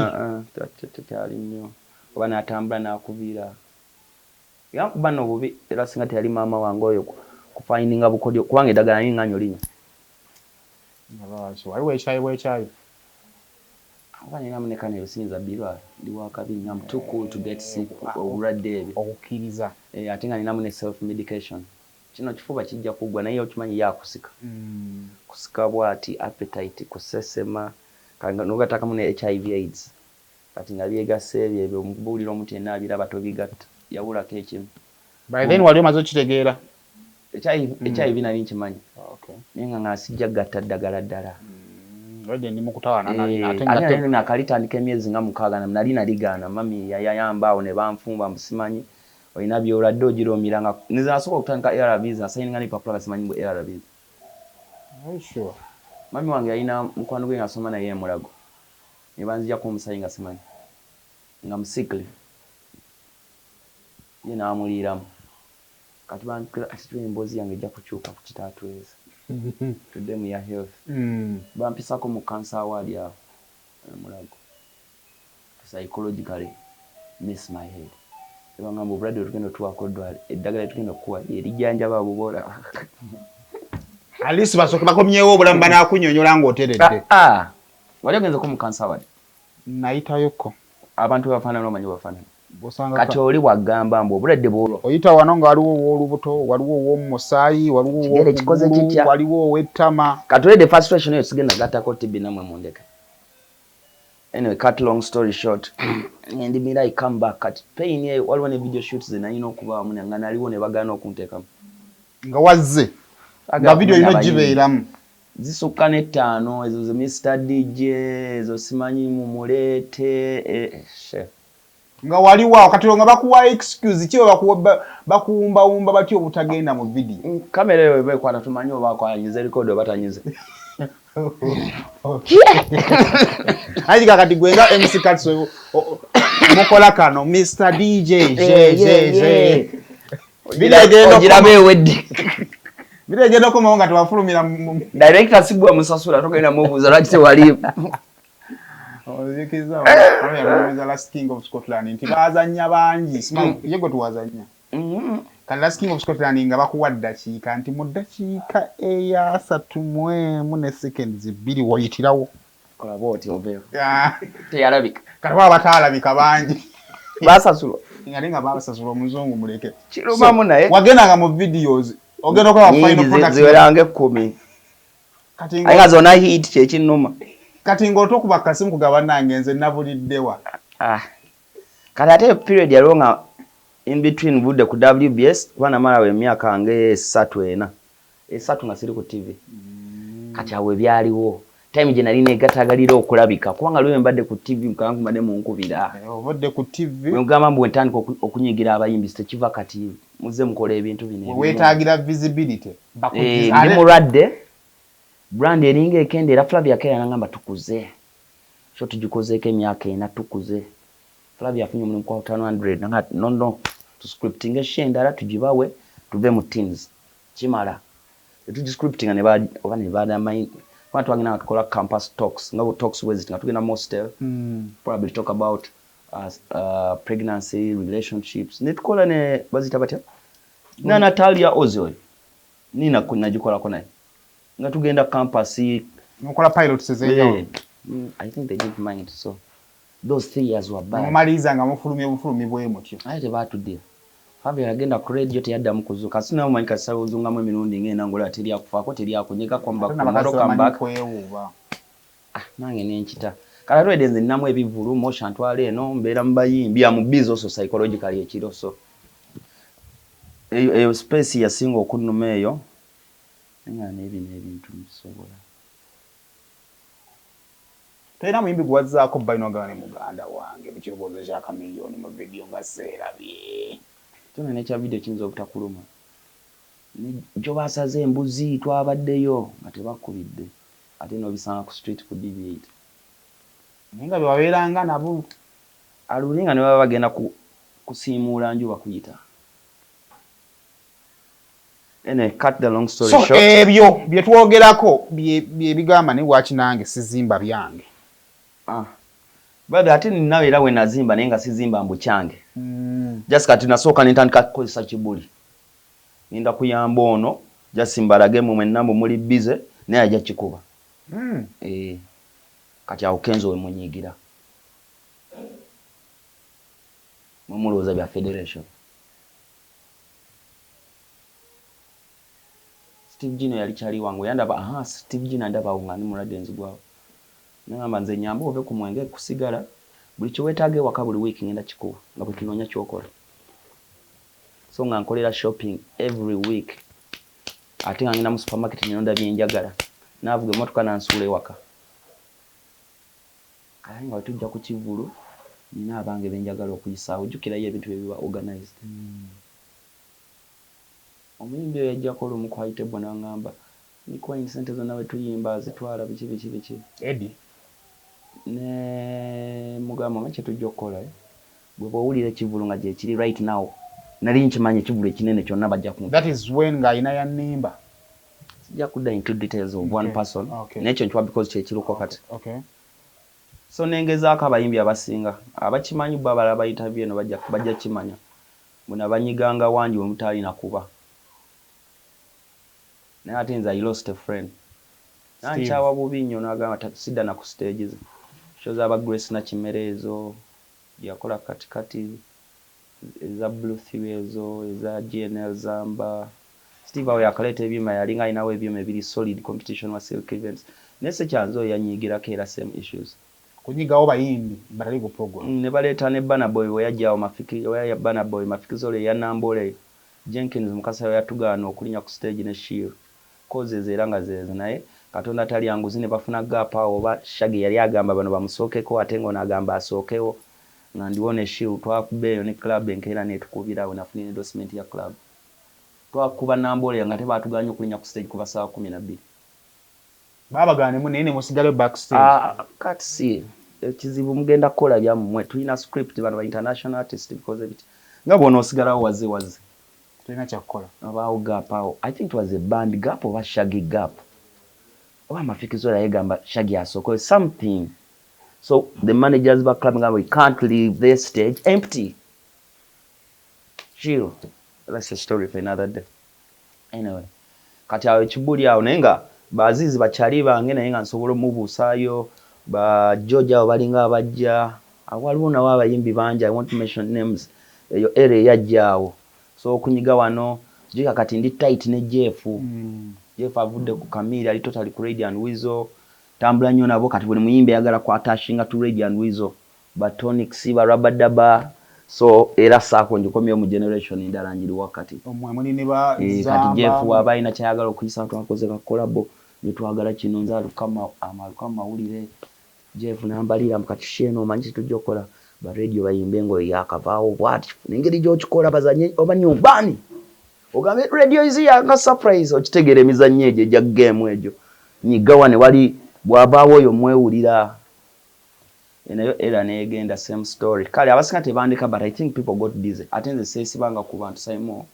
tekyali nnyo oba n'atambula n'akubira yankuba n'obubi era singa teyali maama wange oyo kufindinga bukodyo kubanga eddagala ninganyo linya waliwo ekyayo oba nina munekana ebisinza birwa ndi wakabi I'm too cool to get sick obulwadde ebyo okukkiriza ate nga ninamu ne self medication kino kifuba kijja kugwa naye okimanyi yakusika kusika bwati appetite kusesema kanga nogatakamu ne HIV AIDS kati nga byegase ebyo mbulira omuti enabira batobigatta yawulako ekimu by then wali omaze okitegeera HIV nali nkimanyi naye nga ngasijja gatta ddagala ddala ndi mukutawana ate nakalitandika emyezi nga 6 nali naligaana mami yayambaawo ne banfumba mbusimanyi olina byoladde ogiromiranga nizasobola okutandika ARVs nasayininga n'ebipapula basimanyi mbu ARVs mami wange yalina mukwano gwe ngasoma naye emulago ne banzijako omusayi nga simanyi nga musikle ye n'amuliiramu kati bantuwa emboozi yange ejja kukyuka ku kitaatweza to them ya health bampisako mu cancer award awo mulago psychologically miss my head ebangamba obulwadde tugenda tuwako ddwale eddagala tugenda okuwa erijjanjaba abubola alisi basoke bakomyewo obulamu banaakunyonyola ng'oteredde wali ogenze ko mu cancer award nayitayoko abantu bafaanana omanyi bafaanana kati oli wagamba mbu obulwadde bwolwo oyita wano nga waliwo ow'olubuto waliwo ow'omusaayi waliwo ow'okugulu waliwo ow'ettama kati olede frustration eyo sigenda gattako TB namwe mundeke. Anyway, cut long story short, and I come back at pain ye waliwo ne video shoots zenalina okubaamu nga naliwo ne bagaana okunteekamu nga wazze nga video ino gibeeramu zisukka n'ettaano ezo ze Mr. DJ ezo simanyi mumuleete nga waliwo kati nga bakuwa excuse kiwe bakuwumbawumba batyo obutagenda mu video kamera eyo bekwata tumanyi oba akwanyiza record oba tanyize ayi kakati gwenga MC Katso mukola kano Mr. DJ ojirabe weddi biragenda ko mawanga tubafulumira director sigwa musasula togenda mubuza lwaki tewali ozikiza oya last king of Scotland nti bazanya bangi sima yego tuwazanya kan last king of Scotland nga bakuwa ddakiika nti mu ddakiika eya 3 seconds 2 wayitirawo olaboti obeyo teyalabika kalwa bataalabika bangi basasulwa nga basasulwa omuzungu muleke kirumamu naye wagendanga mu videos ogenda kwa final product ziwerange 10 kati nga zona hit kyekinnuma kati ngoto kuba kasimu kugabana ngenze nabuliddewa kati ate period ya longa in between budde ku WBS kwana mara we myaka nge 3 nga siri ku TV kati awe byaliwo time je nali negatagalira okulabika kubanga lwe mbadde ku TV mkangu mbadde mu nkubira obadde ku TV ngamba mbu entandika okunyigira abayimbi kiva kati muze mukole ebintu bine wetagira visibility ndi muradde brand eringa ekende era Flavia Kera nangamba tukuze sho tujikozeeko emyaka ena tukuze Flavia afunye omulimu kwa 500 nanga no to scripting eshendala tujibawe tuve mu teams kimala etuji scripting ne ba oba ne bada mind kwa twagina tukola campus talks ngabo talks with tugenda mostel probably talk about pregnancy relationships nitukola ne bazita batya na Natalia Ozil nina kunajikola kona nga tugenda campus nukola pilot sezenyo I think they didn't mind so those 3 years were bad mumaliza nga mufulumye bwe mutyo ayete batudde Fabia agenda ku radio teyadda mukuzuka sina umanyika sawo zungamu emirundi ngena ngola teri akufaako teri akunyeka kwamba kumaloka back nange nenkita kala twede nze nnamu ebivulu motion twale eno mbeera mubayimbi amu business psychologically ekiro so eyo space yasinga okunnuma eyo nga n'ebintu bisobola tena muyimbi gwazaako bayino gane muganda wange bikirobozo kya kamiliyoni mu video nga serabye tuna necha video kinzo obutakuluma jo basaze embuzi twabaddeyo nga tebakubidde ate no bisanga ku street ku DV8 ninga byaweranga nabo alulinga ne baba bagenda kusiimula njuba kuyita cut the long story short ebyo bye twogerako bye bigamba ne wachi nange sizimba byange bado ate ninawe era we nazimba naye nga sizimba mbu kyange just kati nasooka nentandika kukozesa kibuli ninda kuyamba ono just mbalage mu mwenambo muli busy naye ajja kikuba kati awo Kenzo we munyigira mumulooza bya federation Steve Gino yali kyali wangu yandaba Steve Gino ndaba ungani mulade nzigwawo nangamba nze nyamba ove ku mwenge kusigala buli kyo wetage waka buli week ngenda kikuwa nga bwe kinonya kyokola so nga nkolera shopping every week ate nga ngenda mu supermarket nyonda byenjagala navuga motoka nansule waka kaya nga tujja ku Kivulu nina abange benjagala okuyisaawo jukira ye ebintu ebiba organized omuyimbi yajja kola omukwaite bona ngamba nikwa insente zonna we tuyimba zitwala biki Eddie ne mugamba mache tujokola bwe bawulira Kivulu nga je kiri right now nali nkimanye Kivulu ekinene kyonna bajja ku that is when nga ina ya nimba sijja kuda into details of one person nekyo ntwa because kye kiruko kati so nengezaako abayimbi abasinga abakimanyi babala bayita byeno bajja kimanya muna banyiganga wanji omutali nakuba naye ate nze I lost a friend nanchawa bubi nnyo nagamba sida na ku stages shows aba Grace na Kimerezo yakola katikati eza Blue Theory ezo eza GNL Zamba Steve awo yakaleta ebyuma yalinga alinawo ebyuma ebiri solid competition wa Silk Events nese kyanzo yanyigirako era same issues kunyigawo bayimbi batali ku program ne baleeta ne Burna Boy we yajjawo mafiki ya Burna Boy mafikizole ya Nambole Jenkins mukasa yatugaana okulinya ku stage ne Shield causes era nga zeze naye Katonda tali yanguzi ne bafuna gap awo oba Shaggy yali agamba bano bamusookeko ate ngo nagamba asookewo nga ndiwone Shield twakubeeyo ne club enkeera netukubira awo nafuna endorsement ya club twakuba Nambole nga tebatuganya okulinya ku stage kuba saa 12 babagaanemu naye ne musigale backstage kati si ekizibu mugenda kukola byammwe tulina script bano ba international artist because of it nga bona osigalawo waze tulina kyakukola abaawo gap awo I think it was a band gap oba Shaggy gap oba mafikizo yagamba Shaggy asoko something so the managers back club we can't leave this stage empty chill that's a story for another day anyway kati awo ekibuli awo nenga bazizi bachali bange naye nga nsobola mubuusayo ba George awo balinga abajja awaliwo nawo abayimbi banja I want to mention names eyo ere yajjaawo so okunyiga wano jika kati ndi tight ne Jeff Jeff avudde ku Camille ali totally ku Radio and Weasel tambula nnyo nabo kati buli muyimbi yagala ku attachinga to Radio and Weasel Batonic Siba Rabadaba so era saako njikomyo mu generation ndala njiri wakati omwamuni ne ba kati Jeff wabayina kyayagala okuyisa twakoze ka collabo netwagala kino nzalu kama mawulire Jeff nambalira mukati sheno manyi tujokola ba radio bayimbengo yakavaawo bwati ningeri jo chikola bazanye oba nyumbani ogambe radio izi ya surprise okitegere mizanyeje ja game ejo nyigawane wali bwabaawo yo mwewulira enayo era negenda same story kale abasika tebandika but I think people got busy atenze sesi banga ku bantu sayimo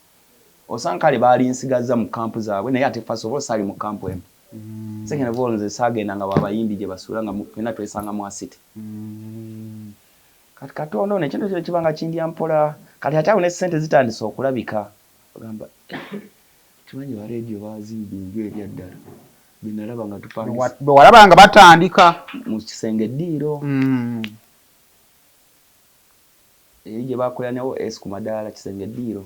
osankale bali nsigaza mu camp zaabwe naye ate first of all sali mu camp em second of all nze sagenda nga babayimbi je basulanga mu pena twesanga mu city kati katono ne kintu kibanga kindi ampola kati ate une sente zitandise okulabika ogamba kimanyi wa radio bazimbi njo eri ddala binalaba nga tupanga walabanga batandika mu kisenge ddiro je bakola nawo ku madala kisenge ddiro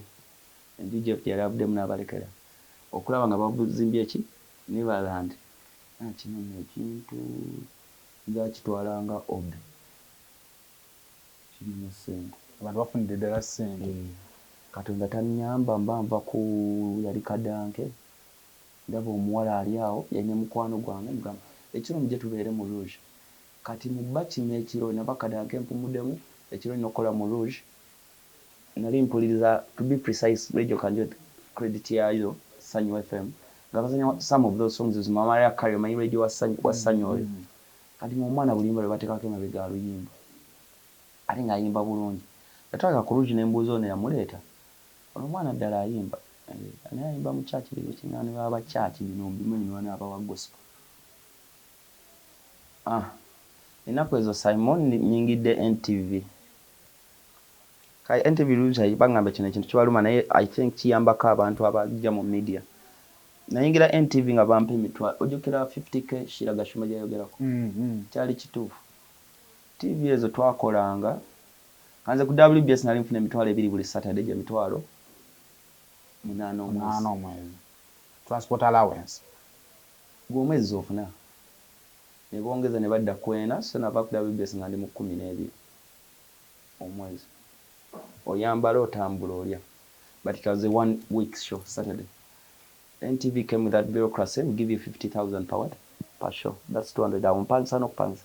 ndije yali abudde mu nabalekera okulaba nga babuzimbye eki ne balandi kino ekintu nga kitwalanga obe sente abantu bafunide ddala sente Katonda tanyamba mbamba ku yali kadanke ndaba omuwala ali awo yanye mukwano gwange mugamba ekiro muje tubeere mu Rouge kati mu bachi mekiro na bakadanke mpumuddemu ekiro nokola mu Rouge nali mpuliriza to be precise radio kanjo credit yayo Sanyu FM ngabazanya some of those songs mama ya carry my radio wasanyo oyo kati mu mwana bulimba batekako mabega aluyimba ali nga yimba bulungi yataka ku Rouge nembuzo ne yamuleta omwana ddala ayimba naye ayimba mu church biro kingana baba church bino mbimanyi wana aba wa gospel inaku ezo Simon nyingide NTV kai NTV luza ibangamba kino kintu kibaluma naye I think kiyambako abantu abajja mu media nayingira NTV nga bampa emitwalo ojukira 50k shiraga shuma jayogerako kyali kituufu TV ezo twakolanga kanze ku WBS nali mfuna emitwalo 2 buli Saturday je mitwalo 8 mwezi transport allowance gwomwezi ofuna ne bongeza ne badda kwena so nava ku WBS ngandi mu 12 omwezi oyambala otambula olya but it was a 1 week show Saturday NTV came with that bureaucracy we give you 50,000 per show that's 200 mpangisa n'okupangisa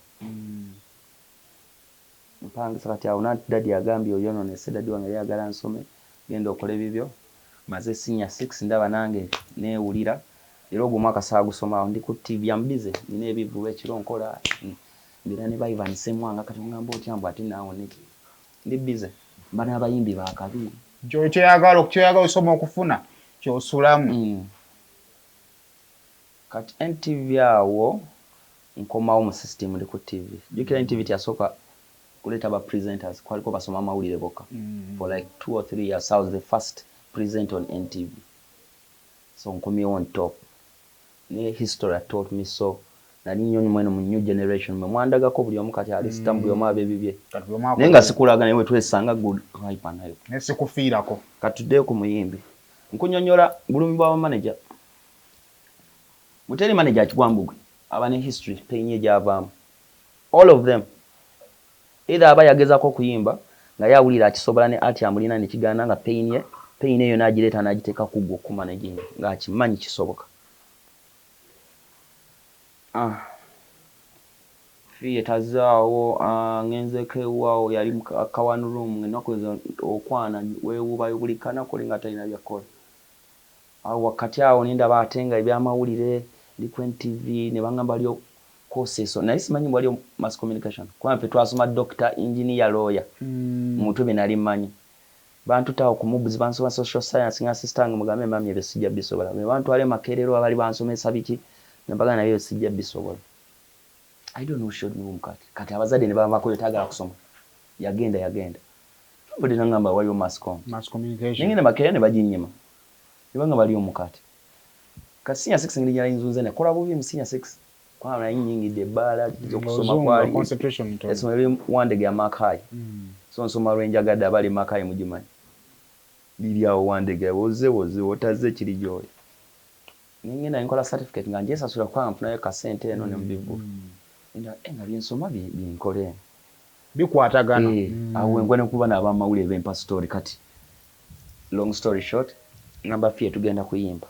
mpangisa kati awo nanti dadi agambye oyono ne sedadi wange yagala nsome genda okole bibyo maze senior 6 ndaba nange neewulira era ogwo mwaka saagusoma ndi ku TV ambize nina ebivuba ekiro nkola mbira ne Ivan Semwanga kati ngamba otyambo ati naawo neki ndi bize bana abayimbi bakabiri jo kyeyagala osoma okufuna kyosulamu kati NTV awo nkomawo mu system ndi ku TV jukira NTV yasoka kuleta ba presenters kwaliko basoma mawulire boka for like 2 or 3 years I was the first present on NTV so nkomye on top ne history taught me so nali nyonyi mwene mu new generation mwe mwandagako buli omu kati ali stamp buli omu abe bibye nenga sikulaga naye twesanga good hype nayo nese kufiirako katudde ku muyimbi nkunyonyola bulumi bwa manager muteri manager akigwambugwe aba ne history pain ye javaamu all of them either aba yagezako kuyimba nga yawulira akisobola ne ati amulina ne kigana nga pain eyo n'agireeta n'agiteeka kugwo ku managing nga akimanyi kisoboka fiye tazaawo ngenzeko ewaawo yali mu kawan room ennaku ezo okwana weewuubayo buli kanako nga talina byakola awo wakati awo nindaba ate nga ebyamawulire Liquid TV ne bangamba aliyo courses naye simanyi waliyo mass communication kwa mpe twasoma doctor engineer lawyer muntu binali manyi bantu tawo kumubuzi bansoma social science nga assistant mugambe mami ebisijja bisobola me bantu wale makerero abali bansomesa biki nambaga nayo sijja bisobola I don't know should know kati abazade ne baba ko yotagala kusoma yagenda bodi nangamba waliyo mass communication ningine makerero ne bajinyima nibanga bali omukati kasinya 6 ngiri nyala inzunze ne kola bubi msinya 6 kwa na nyingi de bala zo kusoma kwa concentration to eso ile wandege ya makai so nsoma rwenja gada bali makai mujimanyi bili awo wandege woze otaze kiri joy ningina nkola certificate nga njesa sura kwa mfuna ka sente eno ne mbivu nda enga byensoma binkole bikwatagana awo ngwene kuba na abamawule bempa story kati long story short ngamba fie tugenda kuyimba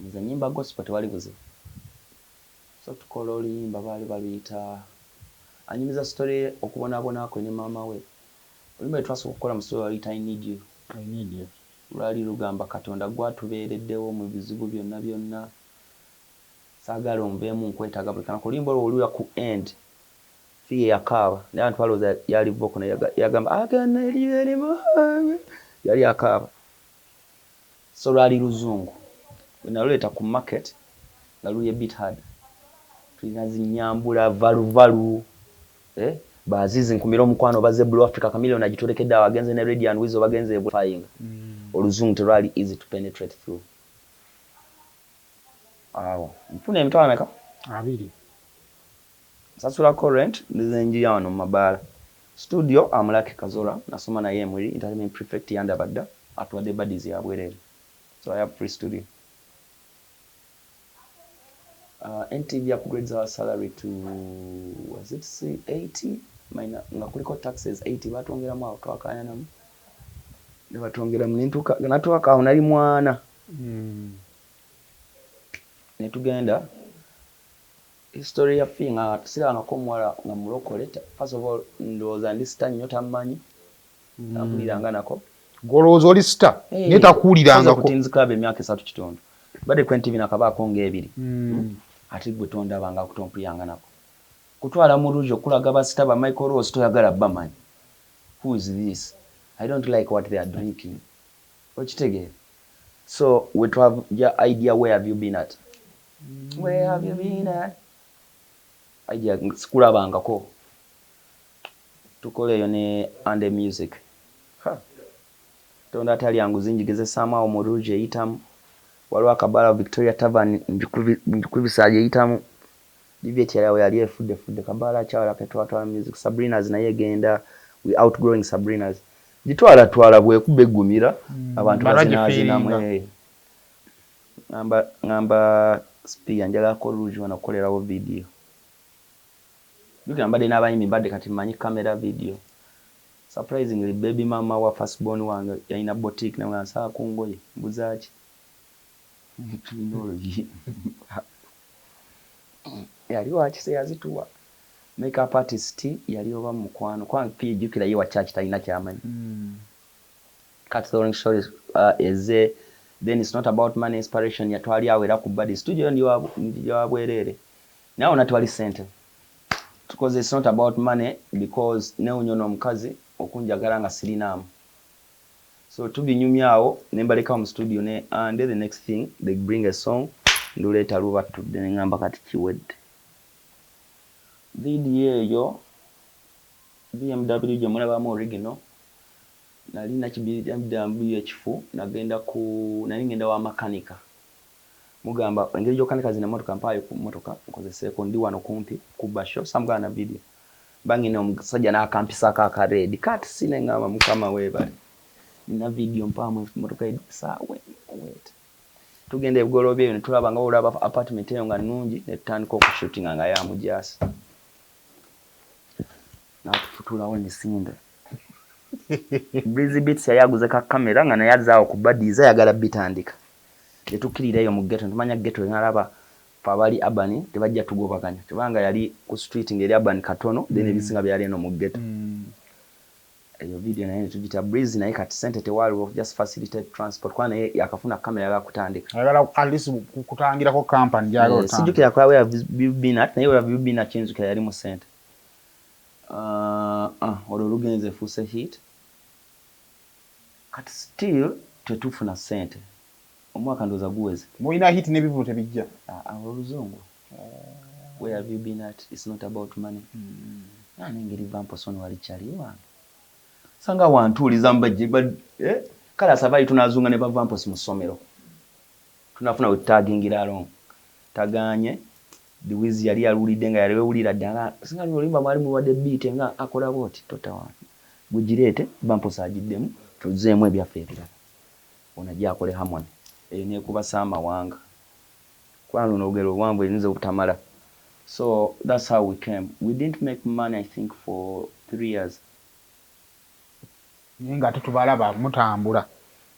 nza nyimba gospel tewali buzibu so tukola oluyimba baali baluyita anyumiza story okubonabona ako ne mama we olumbe twasobola okukola mu story waliyita I need you lwali lugamba katonda gwatubeereddewo mu bizibu byonna saagala ombeemu nkwetaaga buli kanako oluyimba olwo oluya ku end fiye yakaaba naye abantu balowooza yali voko naye yagamba agana erimu yali akaaba so lwali luzungu bwenaluleeta ku market nga luye bit hard tulina zinyambula valuvalu bazizi nkumira omukwano baze Blue Africa Chameleon agitolekedde abagenze ne Radio and Wizo bagenze flying oluzungu terwali easy to penetrate through awo mfuna emitwalo meka 2 sasula current nizenjia wano mabala studio amulake Kazola nasoma naye muri entertainment prefect yanda badda atwade buddies ya bwerere so I have free studio NTV upgrades our salary to was it 80 minus ngakuliko taxes 80 batongera mu twakanya namu ne batongera mnintuka natwaka onali mwana ne tugenda history ya finga sila ngakomwala ngamulokole first of all ndoza ndista nyota manyi nakuliranga nako golozo oli star netakuliranga ko Teens Club emyaka 3 kitondo bade kwa NTV nakabako ngebiri ati gwe tonda banga kutompuyanga nako kutwala mu rujo kulaga basitaba Michael Ross toyagala bamanyi who is this I don't like what they are drinking ochitege so we have your idea where have you been at where have you been at idea kulabanga ko tukole yo ne and music tonda tali yangu zinjigeze sama mu rujo itamu walwa kabala Victoria Tavern ndikubisaje itamu diviet yao yali efude kabala chawa ketwatwa music Sabrina's na yegenda we outgrowing Sabrina's ditwala bwe kubegumira abantu bazina mwe ngamba speaker njala ko ruju wanakolerawo video mbade n'abayimbi mbade kati manyi camera video surprisingly baby mama wa firstborn wange yaina boutique na wansa kungoye mbuzachi technology yali wachise yazituwa makeup artist yali oba mukwano kwa pia jukira yiwa church talina kyamanyi cut throwing stories then it's not about money inspiration yatwali awera ku body studio ndio wabwerere now natwali center because it's not about money because ne unyono mkazi okunjagala nga silinamu so tubinyumyawo nembaleka mu studio ne and the next thing they bring a song nduleta ruba tudde ngamba kati kiwedde video yo BMW je mulaba mu original nali na kibiri BMW ekifu nagenda ku nali ngenda wa makanika mugamba engeri gy'okanika zina motoka mpaayo ku motoka nkozeseeko ndi wano kumpi ku basho samugana video bangina omusajja n'akampisako akareedi kati sinengamba mukama weebale nina video mpaamu motoka edisaawe wet tugenda ebigolobyo ebyo ne tulaba nga olaba apartment eyo nga nnungi ne tutandika okushootinga nga yamujasi n'atufutulawo emisinde Breezy Beats yayaguze ka kamera nga naye azaawo ku badiiza ayagala bitandika tetukkiriraeyo mu ghetto ntumanya ghetto nalaba abali abani tebajja tugobaganya tebanga yali ku street ngeri abani katono then ebisinga byali eno mu ghetto eyo video naye tujita Breezy naye kati sente tewaliwo just facilitate transport kwa naye yakafuna kamera yakutandika ayagala at least kutangirako company gyali otanga sijukira kwa we have been at naye we have been at chinzuka yali mu sente olugenze fuse hit kati still tetufuna sente omwaka ndoza guweze muina hit nebivu tebijja oluzungu where have you been at it's not about money nengeri vamposon wali chaliwa sanga wantuliza mbajje kala savai tunazunga ne bavamposi musomero tunafuna utagingira along tagaanye diwizi yali alulidde nga yali wulira ddala singa olimba mwalimu wadde beat nga akola boti totawa bujirete vamposi ajiddemu tuzeemu ebyaffe ebirala onajja akole harmony ne kuba sama wanga kwa luno ogero wambo enize okutamala so that's how we came we didn't make money I think for 3 years ninga tutubalaba mutambula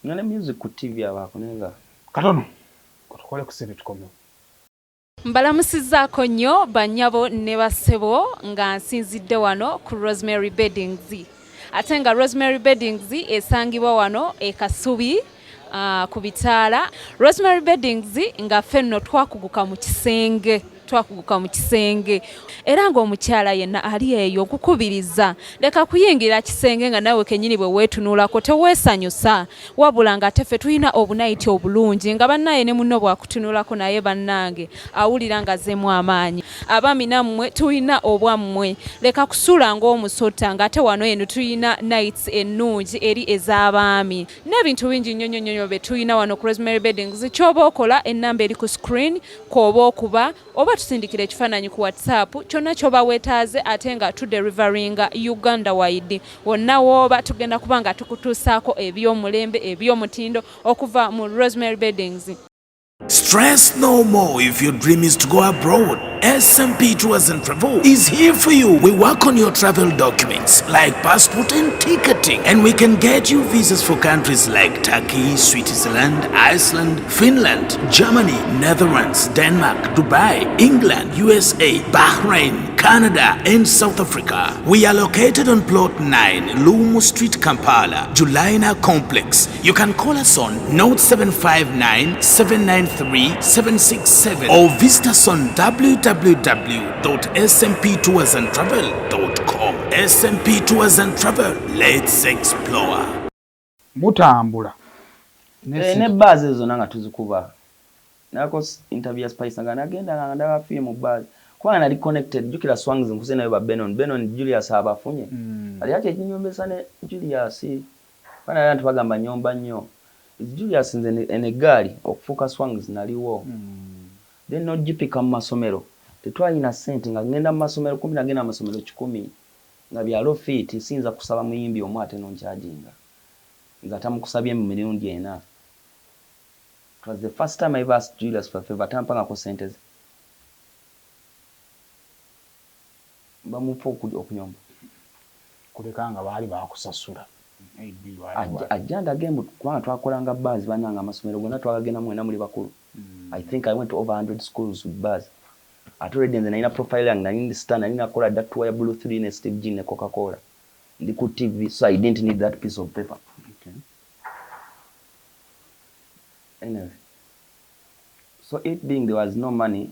ngane music ku TV abako nenga katono kutukole kusebe tukomyo mbalamusizzaako nnyo bannyabo ne bassebo nga nsinzidde wano ku Rosemary Beddings ate nga Rosemary Beddings esangibwa wano e Kasubi ku bitaala Rosemary Beddings nga ffenno twakuguka mu kisenge era ng'omukyala yenna ali eyo okukubiriza leka kuyingira kisenge nga nawe kenyini bwe weetunuulako teweesanyusa wabula nga teffe tulina obunayiti obulungi nga bannaye ne munno bwakutunuulako naye bannange awulira nga zeemu amaanyi abaami nammwe tulina obwammwe leka kusuula ng'omusota ng'ate wano eno tulina nights ennungi eri ez'abaami n'ebintu bingi nnyo bye tulina wano ku Rosemary Beddings ky'oba okola ennamba eri ku screen kw'oba okuba oba tusindikira ekifaananyi ku WhatsApp kyonna ky'oba weetaaze ate nga tuderivaringa Uganda wide wonna w'oba tugenda kuba nga tukutuusaako eby'omulembe eby'omutindo okuva mu Rosemary Beddings. Stress no more if your dream is to go abroad. SMP Tours and Travel is here for you. We work on your travel documents like passport and ticketing, and we can get you visas for countries like Turkey, Switzerland, Iceland, Finland, Germany, Netherlands, Denmark, Dubai, England, USA, Bahrain, Canada, and South Africa. We are located on plot 9, Lumu Street, Kampala, Julaina Complex. You can call us on 0759 793 767 or visit us on www.smptoursandtravel.com. SMP Tours and Travel, let's explore. Mutambula ne buzz ezo nanga tuzikuba nako interview Spice nga nagenda nga ndaba film buzz kwa nali connected jukira Swangs nkuse nayo ba Benon Julius abafunye ali ate ekinyombesa ne Julius bana abantu bagamba nyomba nnyo Julius nze ene gali okufuka Swangs naliwo then no jipika mu masomero tetwalina sente nga ngenda mu masomero 10 nagenda mu masomero 10 nga byalo fit sinza kusaba muyimbi omwate no charginga nga tamukusabye mu milioni ena. It was the first time I ever asked Julius for a favor tampanga ko sente ze bamupo okunyomba kulekanga bali bakusasula ajanda gembu kwa twakolanga buzz bananga amasomero gonna twagagenda mwena muri bakuru. I think I went to over 100 schools with buzz. At already in the nina profile yang nina stand nina kola that wire blue 3 ne Steve G ne Coca-Cola. Ndi ku TV so I didn't need that piece of paper. Okay. Anyway. So it being there was no money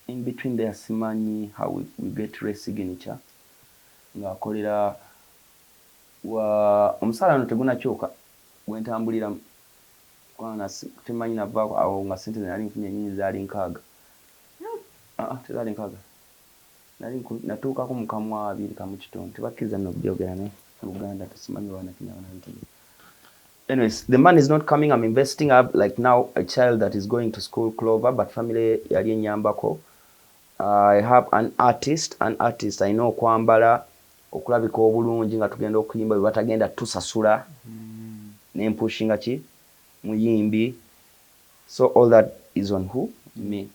in between there simanyi how we get race signature. Nga kolera wa omusala no teguna choka gwentambulira kwana temanyi navako awo nga sente nali nfunye nyinyi zali nkaga tezali nkaga nali natuuka ko mukamwa 2 kamu kitonde tebakiza no byogera ne Uganda tusimanyi wana kinyana nti anyways, the money is not coming. I'm investing up like now a child that is going to school, Clover, but family yali nyambako. I have an artist I know kwambala okulabika obulungi nga tugenda okuyimba batagenda tusasula nempushinga ki muyimbi. So all that is on who? Me.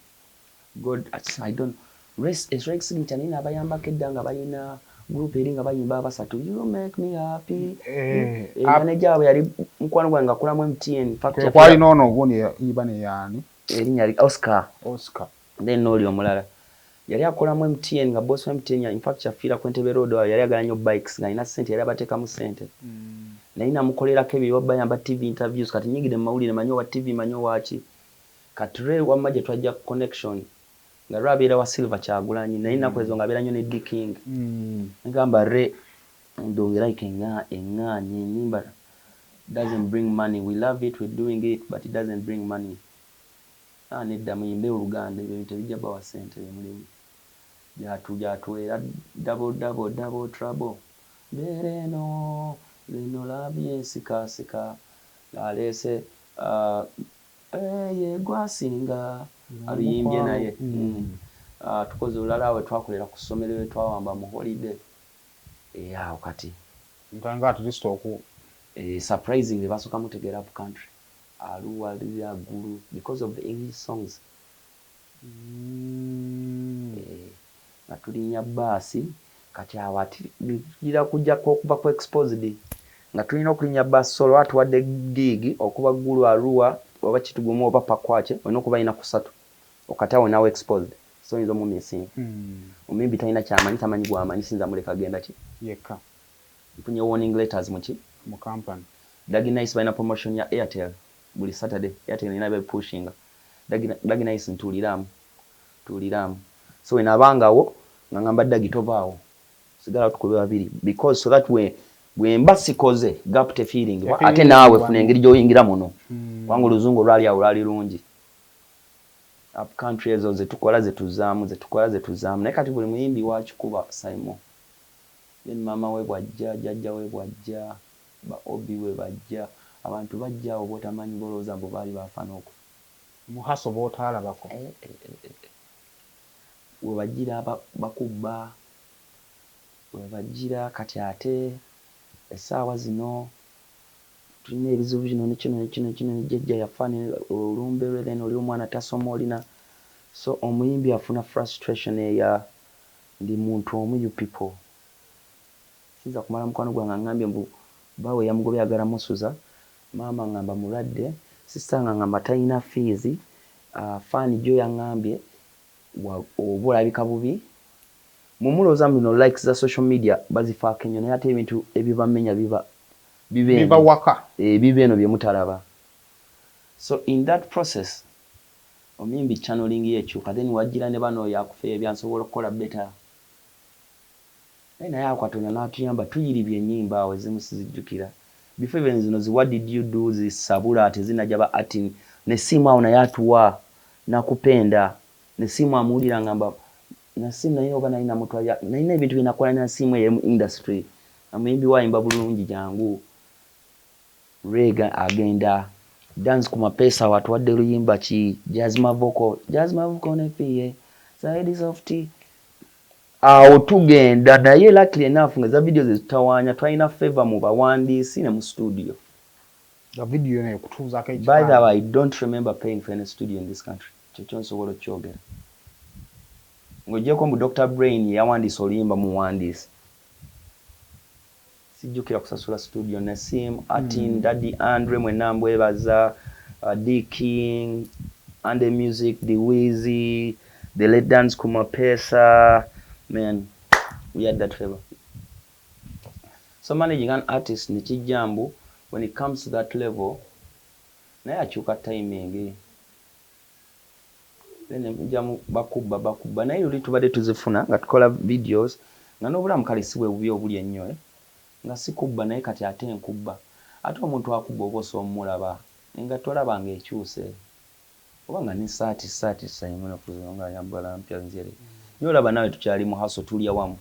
God, I don't rest is Rex Ntanina abayamba keddanga bayina group eringa bayimba abasatu. You make me happy. Manager we yali mukwano gwange akolamu MTN factory. Kwali nono guni ibane yani. Erinya ali Oscar. Then noli omulala. Yali akolamu MTN nga boss wa MTN in fact chafira kwentebe road yali aganyo bikes nga ina sente yali abateka mu sente. Na ina mukolera kebi bayamba TV interviews kati nyingide mawulire manyo wa TV manyo wachi. Katre wa maje twajja connection. Nga rabira wa Silver Kyagulanyi na ina kwezo ngabera nyo ne D King. Ngamba re ndongera ikenga enganye nimba doesn't bring money. We love it, we're doing it, but it doesn't bring money. Nedda muyimbe Oluganda ebintu bijaba wa sente mulimu. Jatu era double trouble. Bereno leno labye sika lalese ye gwasinga abiyimbye naye. Tukoze ulala we twakolera ku ssomero we twawamba mu holiday. Kati ntanga at least oku surprisingly basoka mutegera up country. Aluwa liya guru because of the English songs. Natulinya basi kati awati gira kujja kuba ku exposed nga tulina okulinya basi solo watu wadde gig okuba guru aluwa oba kitugumu oba pakwache olina okuba ina kusatu okatawo nawe exposed so nzo mu missing omimbi talina kyamanyi tamanyi gwamanyi sinza muleka genda ki yeka mpunye warning letters mu company Dagi Nice baina promotion ya Airtel buli Saturday Airtel inabe pushinga Dagi Nice tuliramu so inabangawo ngamba Dagi tovaawo sigala tukube babiri because so that we mbasi koze gap te feeling ate nawe funa engeri jo yingira muno wangu luzungu lwali awulali lungi up country ezo zetukola zetuzaamu naye kati buli muyimbi wakikuba Simon then mama we bwajja jajja we bwajja ba obi we bajja abantu bajja obotamanyi boloza mbo bali bafana okufa muhaso botala bako we bajira bakubba we bajira kati ate esaawa zino tulina ebizibu bino nekino jjajja yafana olumbe lwe oli omwana tasoma olina so omuyimbi afuna frustration eya ndi muntu omu you people sinza kumala mukwano gwange ngambye mbu bawe yamugobe agala musuza mama ngamba mulwadde sister ngamba talina fees fani jo yangambye obulabika bubi mumuloza mino likes za social media bazifa Kenya naye ate ebintu ebibamenya biba waka bibeno bye mutalaba so in that process omimbi channeling yekyuka then wajira ne bano yakufa ebyansobola okukola better naye akwatona natuyamba tuyiribye ennyimba awo ezimu sizijjukira before even zino zi what did you do zisabula ate zinajaba ati nesimu awo naye atuwa nakupenda nesimu amuwulira ngamba nasimu naye oba nalina mutwalya nalina ebintu binakola na simu eyemu industry amuyimbi wayimba bulungi jangu rega agenda dance ku mapesa watu wadde luyimba ki jazma vocal nepiye side softy awo tugenda naye luckily enough nga za video zitawanya twalina favor mu bawandiisi ne mu studio the video ne kutuza kai by the way I don't remember paying for any studio in this country chocho nsobola kyogera ngojeko mu Dr. Brain yawandiisa oluyimba muwandiisi sijjukira kusasula studio Nasim Atin Daddy Andre mwenambwe baza D King and the music the Wheezy the Let Dance kumapesa man we had that favor so managing an artist ni kijambo when it comes to that level naye akyuka timing then jamu bakubba naye oli tubadde tuzifuna nga tukola videos nga n'obulamu kale si bwe bubi obuli ennyo nga sikubba naye kati ate nkubba ate omuntu akubba oba osomulaba nga tolabanga ekyuse oba nga ne saati sayimuna kuzonga yambala mpya nzere yolaba nawe tukyali mu haso tulya wamu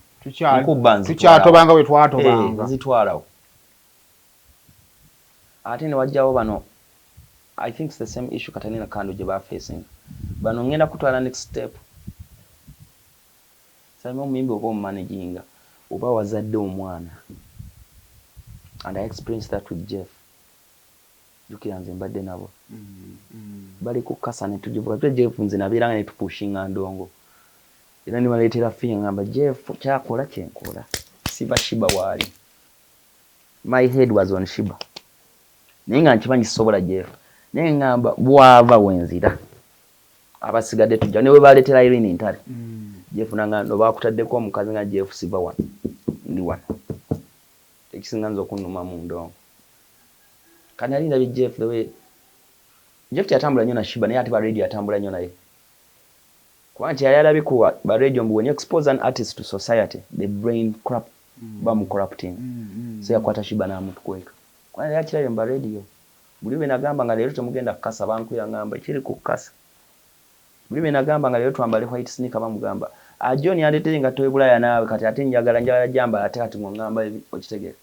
tukyatobanga we twatobanga zitwalawo ate ne wajjawo bano I think it's the same issue Katalina Kando gye ba facing bano ngenda kutwala next step sami omuyimbi oba omumanaginga oba wazadde omwana and I experienced that with Jeff jukira nze mbadde nabo bali kukasa ne tujivuga Jeff nze nabeeranga ne tupushinga ndongo era ni waleetera fee ngamba Jeff kyakola kyenkola siba Shiba waali my head was on Shiba nenga nkimanyi sobola Jeff naye ngamba bwava wenzira abasigadde tujja ne we baleetera Irene ntale Jeff nanga ndo bakutaddeko omukazi nga Jeff siba wano ndi wano ekisinga nzo kunuma mu ndongo kanalinda bi Jeff the way Jeff yatambula nnyo na Shiba naye ate ba radio yatambula nnyo naye kwanti yalabikuwa ba radio mbu when you expose an artist to society the brain corrupt bamu corrupting so yakwata Shiba na muntu kweka kwanti yakirayo ba radio buli we nagamba nga leero temugenda kukasa banku yangamba kiri kukasa buli we nagamba nga leero twambale white sneaker bamugamba John yandeteye nga toye bulaya naawe kati ate njagala jamba ate kati ngamba okitegera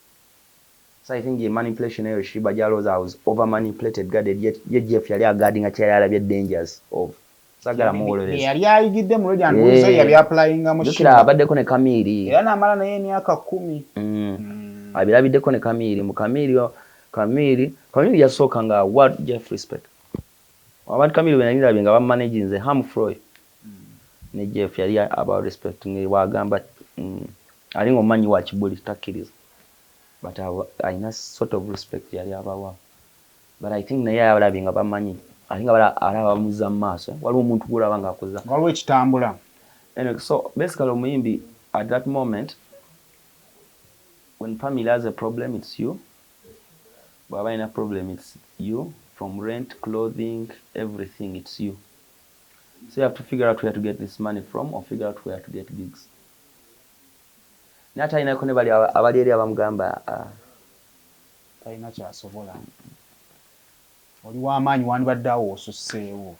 so I think the manipulation of Shiba Jaloza was over manipulated guarded yet Jeff yali aguarding a chair bya dangers of sagala muwololeza yali ayigidde mu radio nduza yali applying mu Shiba abaddeko ne Kamiri era namala naye emyaka 10 abirabiddeko ne Kamiri mu Kamiri yasooka nga what Jeff respect abantu Kamiri benalira nga bamanage nze Hamfroy ne Jeff yali about respect nge wagamba alingo manyi wa kibuli takiriza but I know sort of respect yali abawa but I think naye abalabinga bamanyi alinga bala alaba muza maso waliwo omuntu gulaba nga akoza waliwo ekitambula anyway so basically omuyimbi at that moment when family has a problem it's you baba ina problem it's you from rent clothing everything it's you so you have to figure out where to get this money from or figure out where to get gigs nata ina kone bali abali eri abamugamba taina kyasobola oli w'amaanyi wandibaddeawo osusseewo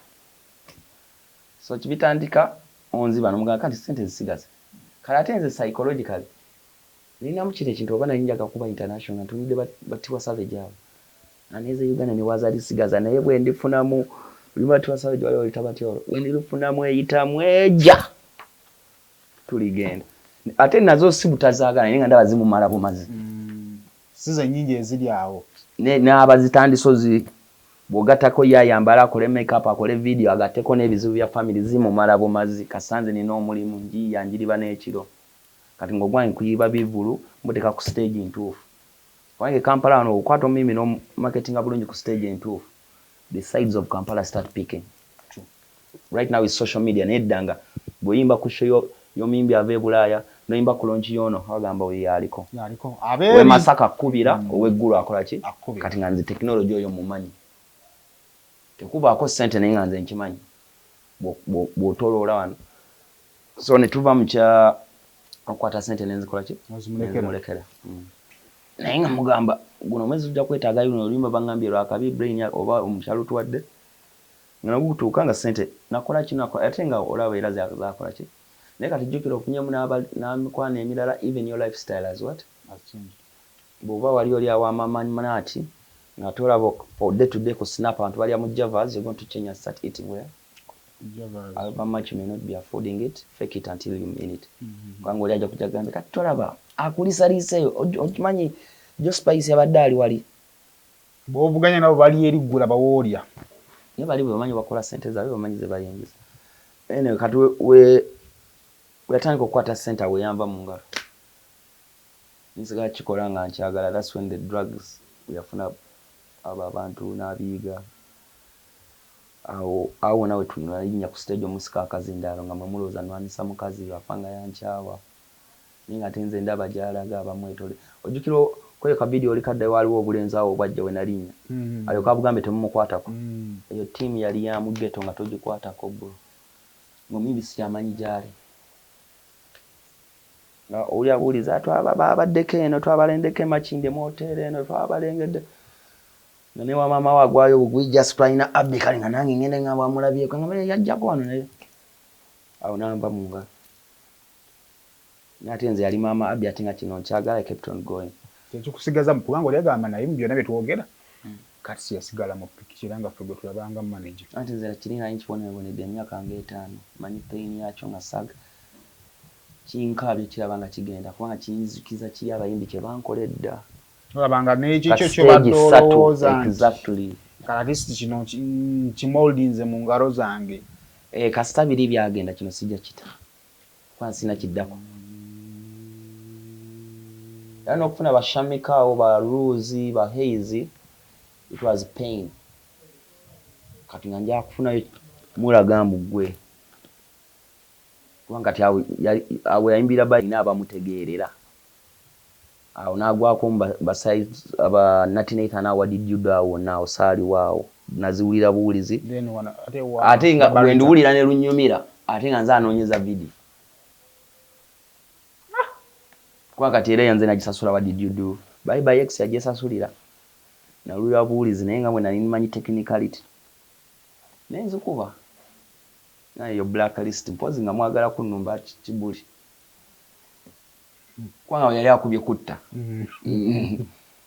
so kibitandika onzi bano mugamba kanti sente zisigaze kale ate nze psychologically ninamu kino ekintu oba nali njaga kuba international ntunidde batiwa Savage abo aneze Uganda ne wazali sigaza naye bwe ndifunamu buli batiwa Savage wali olitabatyolo bwe ndifunamu eyitamu eja tuligenda ate nazo sibutazaagala naye nga ndaba zimumala bumazi size nnyingi eziri awo n'abazitandisozi bw'ogattako yayambala akole makeup akole video agatteko n'ebizibu bya family zimumala bumazi kasanze nina omulimu njiyanjiriba n'ekiro kati ng'ogwange kuyiba bivulu mbuteka ku stage ntuufu wange Kampala wano okwata omumimi n'omarketinga bulungi ku stage ntuufu the sides of Kampala start picking right now is social media neddanga bw'oyimba ku show y'omuyimbi ava e Bulaaya noyimba ku launch yono bagamba oyo yaliko we Masaka kubira ow'eggulu akola ki kati nga nze technology oyo mumanyi tekubaako ssente naye nga nze nkimanyi bw'otoloola wano so ne tuva mu kya okwata ssente nenzikola ki nenzimulekera naye nga mugamba guno omwezi tujja kwetaaga yuno oluyimba bangambye lwakabi brain oba omukyalo tuwadde nga nagutuuka nga ssente nakola kino ate nga olaba era zakola ki naye kati jjukira okunyamu n'amikwano emirala even your lifestyle as what bw'oba wali oli awamamanati nga tolaba for day to day ku snap abantu balya mu Javas you're going to change and start eating where however much you may not be affording it fake it until you mean it kwangu oli ajja kujja gambe kati tolaba akulisaliiseeyo okimanyi jo spice yabadde ali wali bw'ovuganya nabo bali eriggula bawoolya naye bali bwe bamanyi bakola ssente zaabwe bamanyi ze bayingiza anyway kati weyatandika okukwata ssente weyanva mu ngalo nsigala kikola nga nkyagala that's when the drugs weyafuna abo abantu n'abiyiga awo nawe tunalinnya ku stage omusika akazindaalo nga mwemulowooza nwanisa mukazi afanga yankyawa naye nga tenze ndaba gyalaga abamwetole ojjukira kweyo kabidio oli kadde waliwo obulenzi awo obwajja we nalinnya alyoka abugambe temumukwatako eyo ttiimu yali ya mu ghetto nga togikwatako bro ng'omuyimbi siyamanyi gyali nga oli abuuliza twabaddeko eno twabalendeko emakinde mu hoteeri eno twabalengedde nga ne wa maama wagwayo bugwijja supalina abbi kale nga nange ngende nga bwamulabyeko nga yajjako wano naye awo namba mu ngalo nate nze yali maama abbi ate nga kino nkyagala kept on going ekikusigaza mu kubanga oli agamba naye mu byonna bye twogera Katsi yasigala mu picture nga ffe gwe tulabanga manager. Anti nze kirina nkibonebonedde emyaka nga 5 manyi pain yakyo nga saga kinkaabye kiraba nga kigenda kubanga kinzikiza kiri abayimbi kye bankoledda olabanga n'ekikyo kyo badolooza exactly at least kino kimoldinze mu ngalo zange kasita biri byagenda kino sijja kita kubanga sina kiddako era n'okufuna bashamikaawo ba Ruzi ba Hazy it was pain kati nga nja kufunayo mulaga mbugwe kubanga kati awo yayimbira balina abamutegeerera awo n'agwako aba Nathan Award Judo awo naawo saali waawo naziwulira buwulizi ate nga bwe ndiwulira ne lunyumira ate nga nze anoonyeza video kubanga kati era yanze nagisasula What Did You Do Bye X yagisasulira nalulira buwulizi naye nga bwe nali nimanyi technicality naye nzikuba nayo blacklist mpozi nga mwagala kunnumba kibuli kubanga yali akubye kutta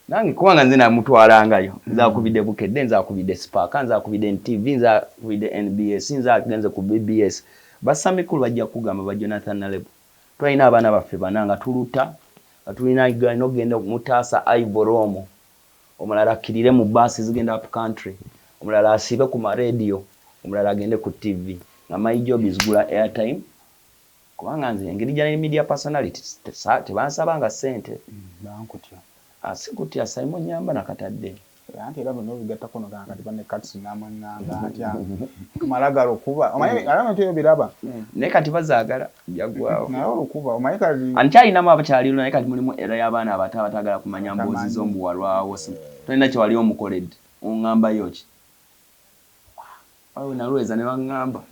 nange kubanga nze namutwalangayo nze akubidde Bukedde nze akubidde Spark nze akubidde NTV nze akubidde NBS nze agenze ku BBS basamikulu bajja kugamba ba Jonathan Nalebo twalina abaana baffe bananga tuluta nga tulina igano genda mutaasa Ivoromo omulala akirire mu basi zigenda up country omulala asibe ku ma radio omulala agende ku TV nga my job is gula airtime kubanga nze engeri jana media personalities tebansabanga sente bankutya asikutya Simon Nyamba nakatadde anti era bano bigattako no kati bane Katsi n'amanganga atya malagalo kuba omaye alama ntiyo biraba ne kati bazaagala jagwao nayo lukuba omaye kali anchali nama abachali naye kati mulimu era y'abaana abato abatagala kumanya mbozi z'ombuwalwawo si tolina kye wali omukoledde ongamba yoki awo nalweza ne bangamba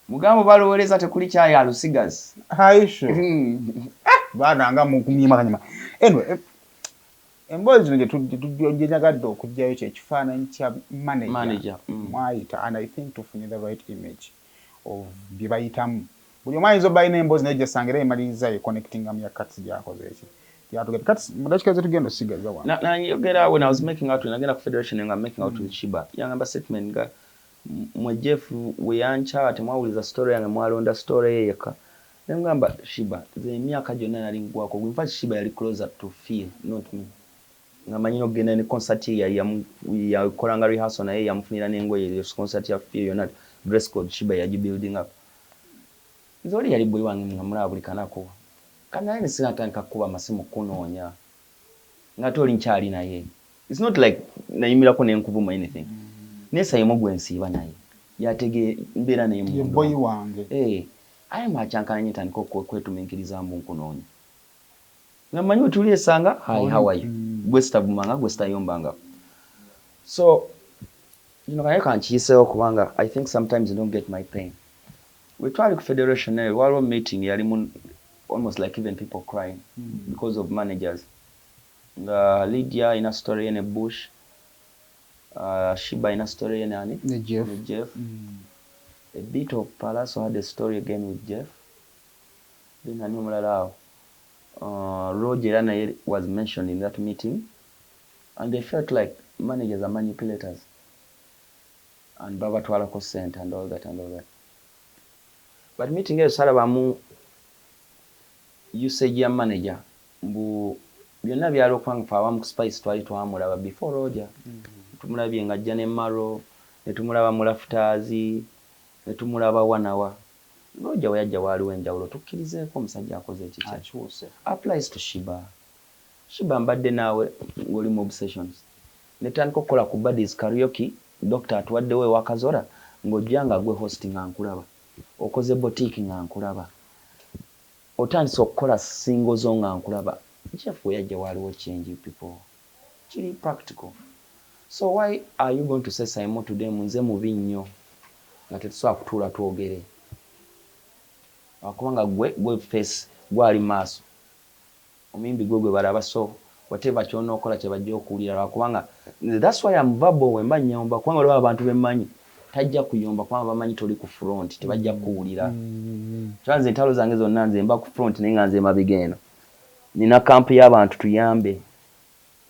mugambo balowoleza tekuli kyayi alusigazi haisho bana nga mu kumyima kanyuma anyway embozi nje tujjagadde okujjayo kye kifaananyi kya manager mwayita and I think tufunye the right image of bye bayitamu buli omwayinza obayina embozi naye gyesangera emaliriza ye connecting am ya Katsi gyakoze eki yatugenda Katsi mudakikaze tugenda osigaza wa nayogera when I was making out nagenda ku federation nga making out with Shiba yangamba statement nga mwe Jeff weyancha temwawuliza story yange mwalonda story yeka ngamba Shiba ze myaka gyonna nali ngwako in fact Shiba yali closer to feel not me ngamanyo genda ne concert ya kolanga rehearsal naye yamufunira n'engoye yo concert ya feel yona dress code Shiba yaji building up nzoli yali boy wange ngamulabulikanako kana ne sinatandika kuba masimu kunoonya ngatoli nkyali naye it's not like nayimirako n'enkuvuma anything nesa yemugwensiiba naye yatege mbeera naye mu boy wange aye mwachankanya tandika kwetuminkiriza mbu nkunoonya ngamanyi otulie sanga hi how are you gwesta bumanga gwesta yombanga so kaya kankiyiseewo kubanga I think sometimes you don't get my pain we twali ku federation naye waliwo meeting yalimu almost like even people crying because of managers nga Lydia ina story in a bush Shiba ina story in ani Jeff a bit of Palazzo had a story again with Jeff then ani omulala Roger Anna was mentioned in that meeting and they felt like managers are manipulators and baba twala consent and all that but meeting is sarabamu usage ya manager mbu byonna byalo kwanga fa abamu spice twali twamulaba before Roger tumulabye nga Jane Maro ne tumulaba mulafutazi ne tumulaba wanawa Roger wajja waliwo enjawulo tukkirizeeko omusajja akoze ekikya akyuse applies to Shiba mbadde naawe ng'oli mu obsessions netandika okukola ku Buddies karaoke doctor atuwaddewo ewakazora ng'ojja nga gwe hosting nga nkulaba okoze boutique nga nkulaba otandise okukola single zo nga nkulaba Jeff wajja waliwo change people kiri practical so why are you going to say Simon today munze mubi nnyo nga tetusobola kutuula twogere akubanga gwe face gwali maaso omimbi gwe balaba so whatever kyona okola kye bajja okuwulira lwakubanga that's why I'm verbal wemba nyomba kubanga olaba abantu bemmanyi tajja kuyomba kubanga bamanyi toli ku front tebajja kuwulira kyanze entalo zange zonna nze mba ku front naye nga nze mabigeno nina kampu y'abantu tuyambe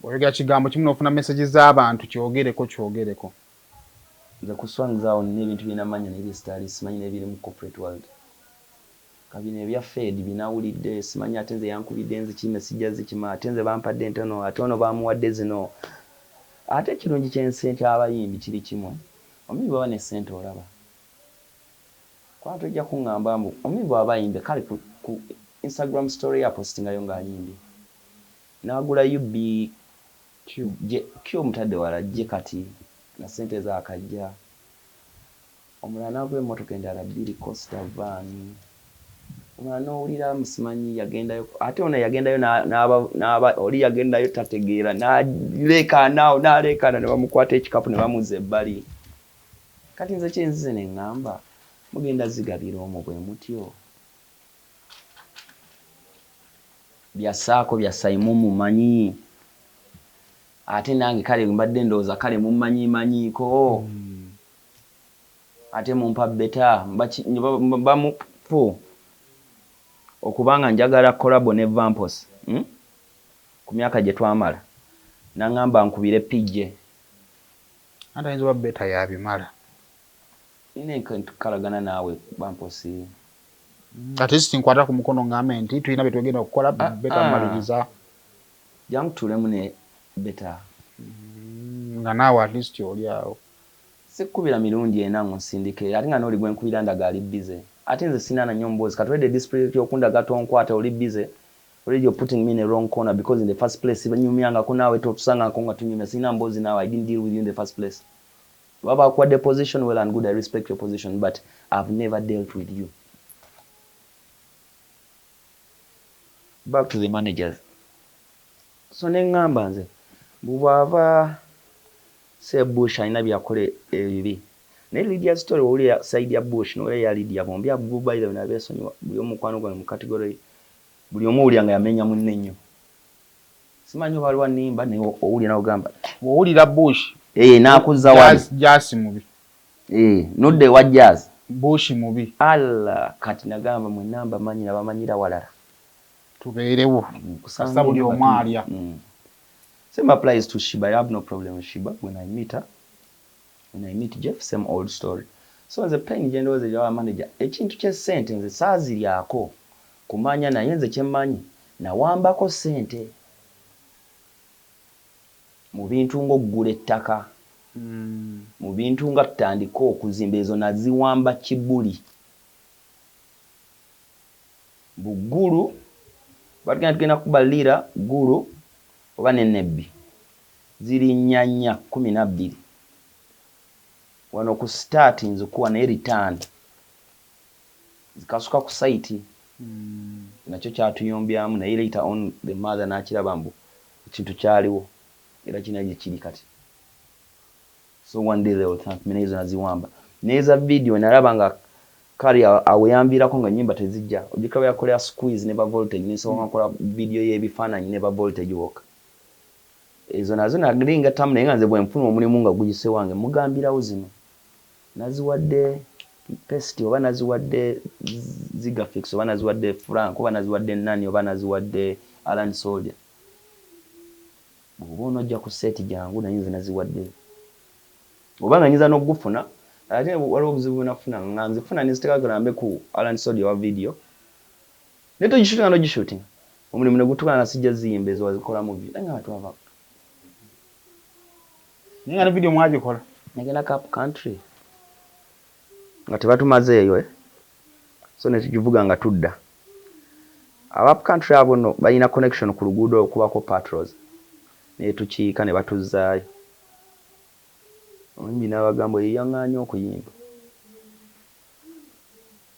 oyogera kigambo kimu n'ofuna messages z'abantu kyogereko nze ku songs awo n'ebintu binamanya n'ebyesitali simanyi n'ebiri mu corporate world kabino ebya Fed binawulidde simanyi ate nze yankubidde nze kimesijja zikima ate nze bampadde ntono ate ono bamuwadde zino ate ekirungi ky'ensente abayimbi kiri kimwe omuyimbi baba ne ssente olaba kwa tojja kuŋŋamba mbu omuyimbi w'abayimbe kale ku Instagram story yapostingayo ng'ayimbye n'agula UB kyo omutadde wala jje kati na ssente zaakajja omulala n'agula emmotoka endala 2 Costa van omulala n'owulira musimanyi yagendayo ate ono yagendayo n'aba oli yagendayo tategeera n'aleekaanaawo n'aleekaana ne bamukwata ekikapu ne bamuzza ebbali kati nze kyenzize ne ŋŋamba mugenda zigabira omwo bwe mutyo byasaako byasayimu mumanyi ate nange kale mbadde ndowooza kale mumanyiiko ate mumpa beta bamufu okubanga njagala kolabo ne Vampos ku myaka gye twamala naŋŋamba nkubire pijje ate ayinza oba beta yabimala nina nkalagana naawe Vampos ate sinkwata ku mukono ngambe nti tulina bye tugenda okukola beta maliriza jangu tulemu ne beta nga naawe at least oli awo sikubira mirundi ena nsindike ate nga n'oli gwe nkubira ndaga ali bize ate nze sina na nnyo mboozi katwedde display yokundaga tonkwata oli bize already you're putting me in a wrong corner because in the first place banyumyangako naawe totusangako nga tunyumya sina mboozi naawe I didn't deal with you in the first place waba akuwadde position well and good I respect your position but I've never dealt with you. Back to the managers. So neŋŋamba nze bw'ava Bush alina byakole ebibi naye Lydia story wawuli ya side ya Bush n'ole ya Lydia bombi agubaire nabeesonyiwa buli omukwano gwange mu category buli omu owulira nga yamenya munne nnyo simanyi oba aliwo nimba naye owulira n'ogamba owulira Bush n'akuzza wali Jazz mubi nodde wa Jazz Bush mubi alla kati nagamba mwe namba manyi nabamanyira walala tubeerewo kusasa buli omu alya. Same applies to Shiba. I have no problem with Shiba when I meet her. When I meet Jeff, same old story. So as a pen general as a manager, ekintu kye sente nze saaziryako kumanya naye nze kyemmanyi nawambako sente mu bintu ng'oggula ettaka mu bintu nga tutandika okuzimba ezo naziwamba kibuli buggulu batugenda kubalira ggulu oba n'ennebbi ziri nnyanya 12 wano ku start nzikuwa naye return zikasuka ku site nakyo kyatuyombyamu naye later on the mother n'akiraba mbu ekintu kyaliwo era kina gye kiri kati so one day they will thank me nezo naziwamba neza video nalaba nga kali aweyambirako nga nyimba tezijja ojikaba yakolera squeeze ne ba voltage nisobola kola video y'ebifaananyi ne ba voltage woka ezo nazo nalinga tamu naye nga nze bwe nfuna omulimu nga guyise wange mugambirawo zino naziwadde pesti oba naziwadde Zigafix oba naziwadde Frank oba naziwadde Nani oba naziwadde Alan Soldier bw'oba onojja ku seti jangu naye nze naziwadde oba nga nyiza n'okufuna ate waliwo obuzibu bwenafuna nga nzifuna nziteekagambe ku Alan Soldier wa video naye togishutinga n'ogishootinga omulimu ne gutuuka nga sijja ziyimba ezo wazikola mu video naye nga batwava naye nga ne video mwagikola nagenda Cap Country nga tebatumazeeyo so ne tugivuga nga tudda aba country abo no balina connection ku luguudo okubako patrols naye tukiika ne batuzzaayo omuyimbi n'abagambo yeyaŋŋaanya okuyimba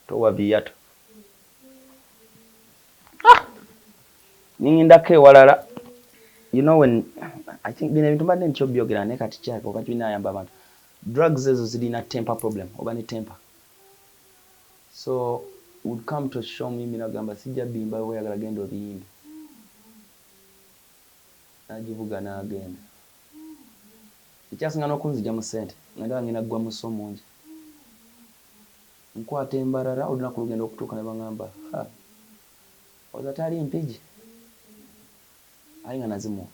towa biyato ningindako ewalala you know when I think bino ebintu mbadde nkyobyogera naye kati kyako kati binayamba abantu drugs ezo zirina temper problem oba ne temper so would come to show me nagamba sijja bimba oyagala genda obiyimbi nagivuga n'agenda ekyasinga n'okunzija mu ssente ngenda ngenda ggwa mu so mungi nkwata embalala olina ku lugendo okutuuka ne baŋŋamba oza tali mpigi ayi nga nazimuwa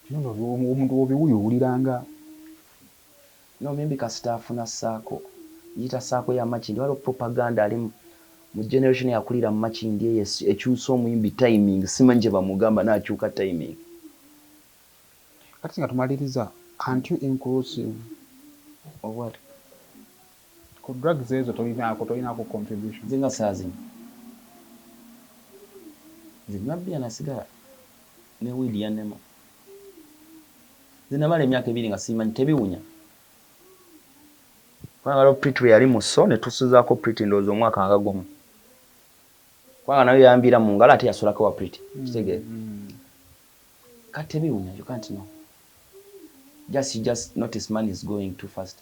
Nno omuntu obiwuliranga. No maybe kasita afuna saako. Yita saako ya Makindi waliwo propaganda ali mu generation yakulira mu Makindi eyo ekyusa omuyimbi timing simanyi gye bamugamba n'akyuka timing. Kati nga tumaliriza aren't you inclusive Of what? Ku drugs ezo tolinaako contribution. Zinga saa zino zinabbiya na sigara ne wiidi yannema zinamala emyaka 2 nga simanyi tebiwunya. Kwanga Pretty we yali muso ne tusuzaako Pretty ndowooza omwaka nga gumu. Kwanga nayo yambira mu ngalo ate yasolako wa Pretty. Kitegeera. Kati tebiwunya, you can't know. You just notice money is going too fast.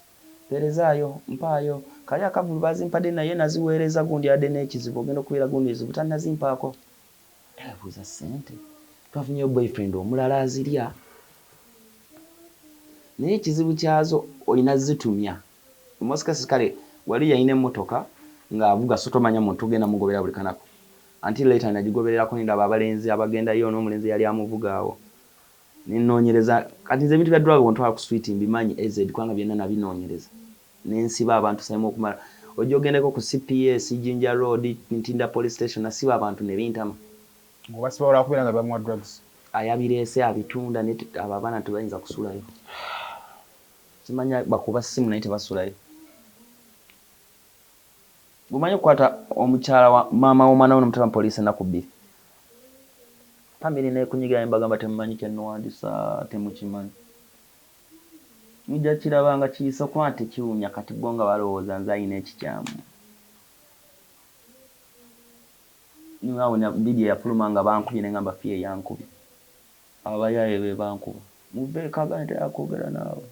Terezaayo mpaayo kali akavulu bazimpadde naye naziweereza gundi adde n'ekizibu ogenda okubeera gundi ekizibu tannazimpaako. Buuza ssente twafunye boyfriend omulala azirya naye ekizibu kyazo olina zitumya. Mosikasi kale wali yayina emmotoka ng'avuga so tomanya muntu ugenda mugobera buli kanako until later nagigobererako nindaba abalenzi abagendayo n'omulenzi yali amuvuga awo ninnoonyereza kati nze ebintu bya drug ontwala ku street mbimanyi EZ kwanga byonna nabinoonyereza nensiba abantu sayemu okumala ojja ogendeko ku CPS Jinja Road Ntinda Police Station nasiba abantu ne bintama ngoba sibawola kubeera nga bamwa drugs ayabireese abitunda ne abo abaana tebayinza kusulayo simanya bakuba simu naye tebasulayo. Gumanyi okukwata omukyala wa maama w'omwana we n'omutama poliisi ennaku 2 famiri neekunyigira embagamba temumanyi kyenowandisa temukimanyi mujja kirabanga kiyisa kuba tekiwunya kati bo nga balowooza nze ayina ekikyamu niwawunya bidi eyafuluma nga bankubye ne ngamba fiye yankubye abayaye be bankuba mubeekagane teyakwogera naawe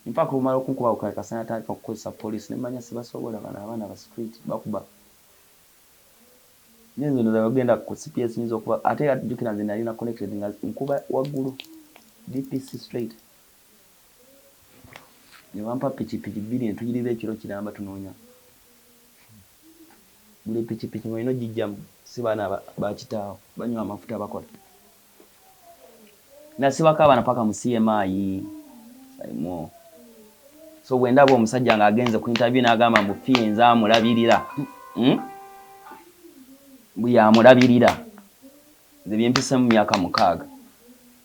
mpaka umala okunkuba okakasana atandika okukozesa poliisi nemanya sibasobola bano abaana ba street bakuba nyenzo ndo bagenda ku CPS nizo kuba ate ajukira nze nalina connected nga nkuba waggulu DPC straight ne bampa pikipiki 2 entuyirira ekiro kiramba tunoonya buli pikipiki ng'olina ogijjamu si baana bakitaawo banywa amafuta bakola nasibako abaana paka mu CMI sayimo. So bwendaba omusajja ng'agenze ku interview n'agamba mbu fiye nze amulabirira buyamulabirira nze byempise mu myaka 6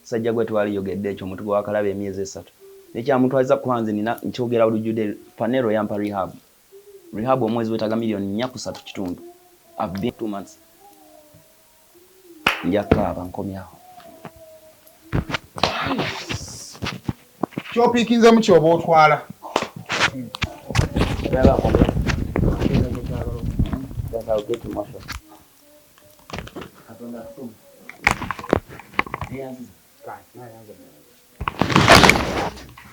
sajja gwe twaliyogedde ekyo omuntu gwe wakalaba emyezi 3 nekyamutwaliza kuhanze nina nkyogera olujjudde panero yampa rehab omwezi wetaga $4 3 I've been 2 months njakaaba nkomyawo kyopiikinze mu kyoba otwala Yeah.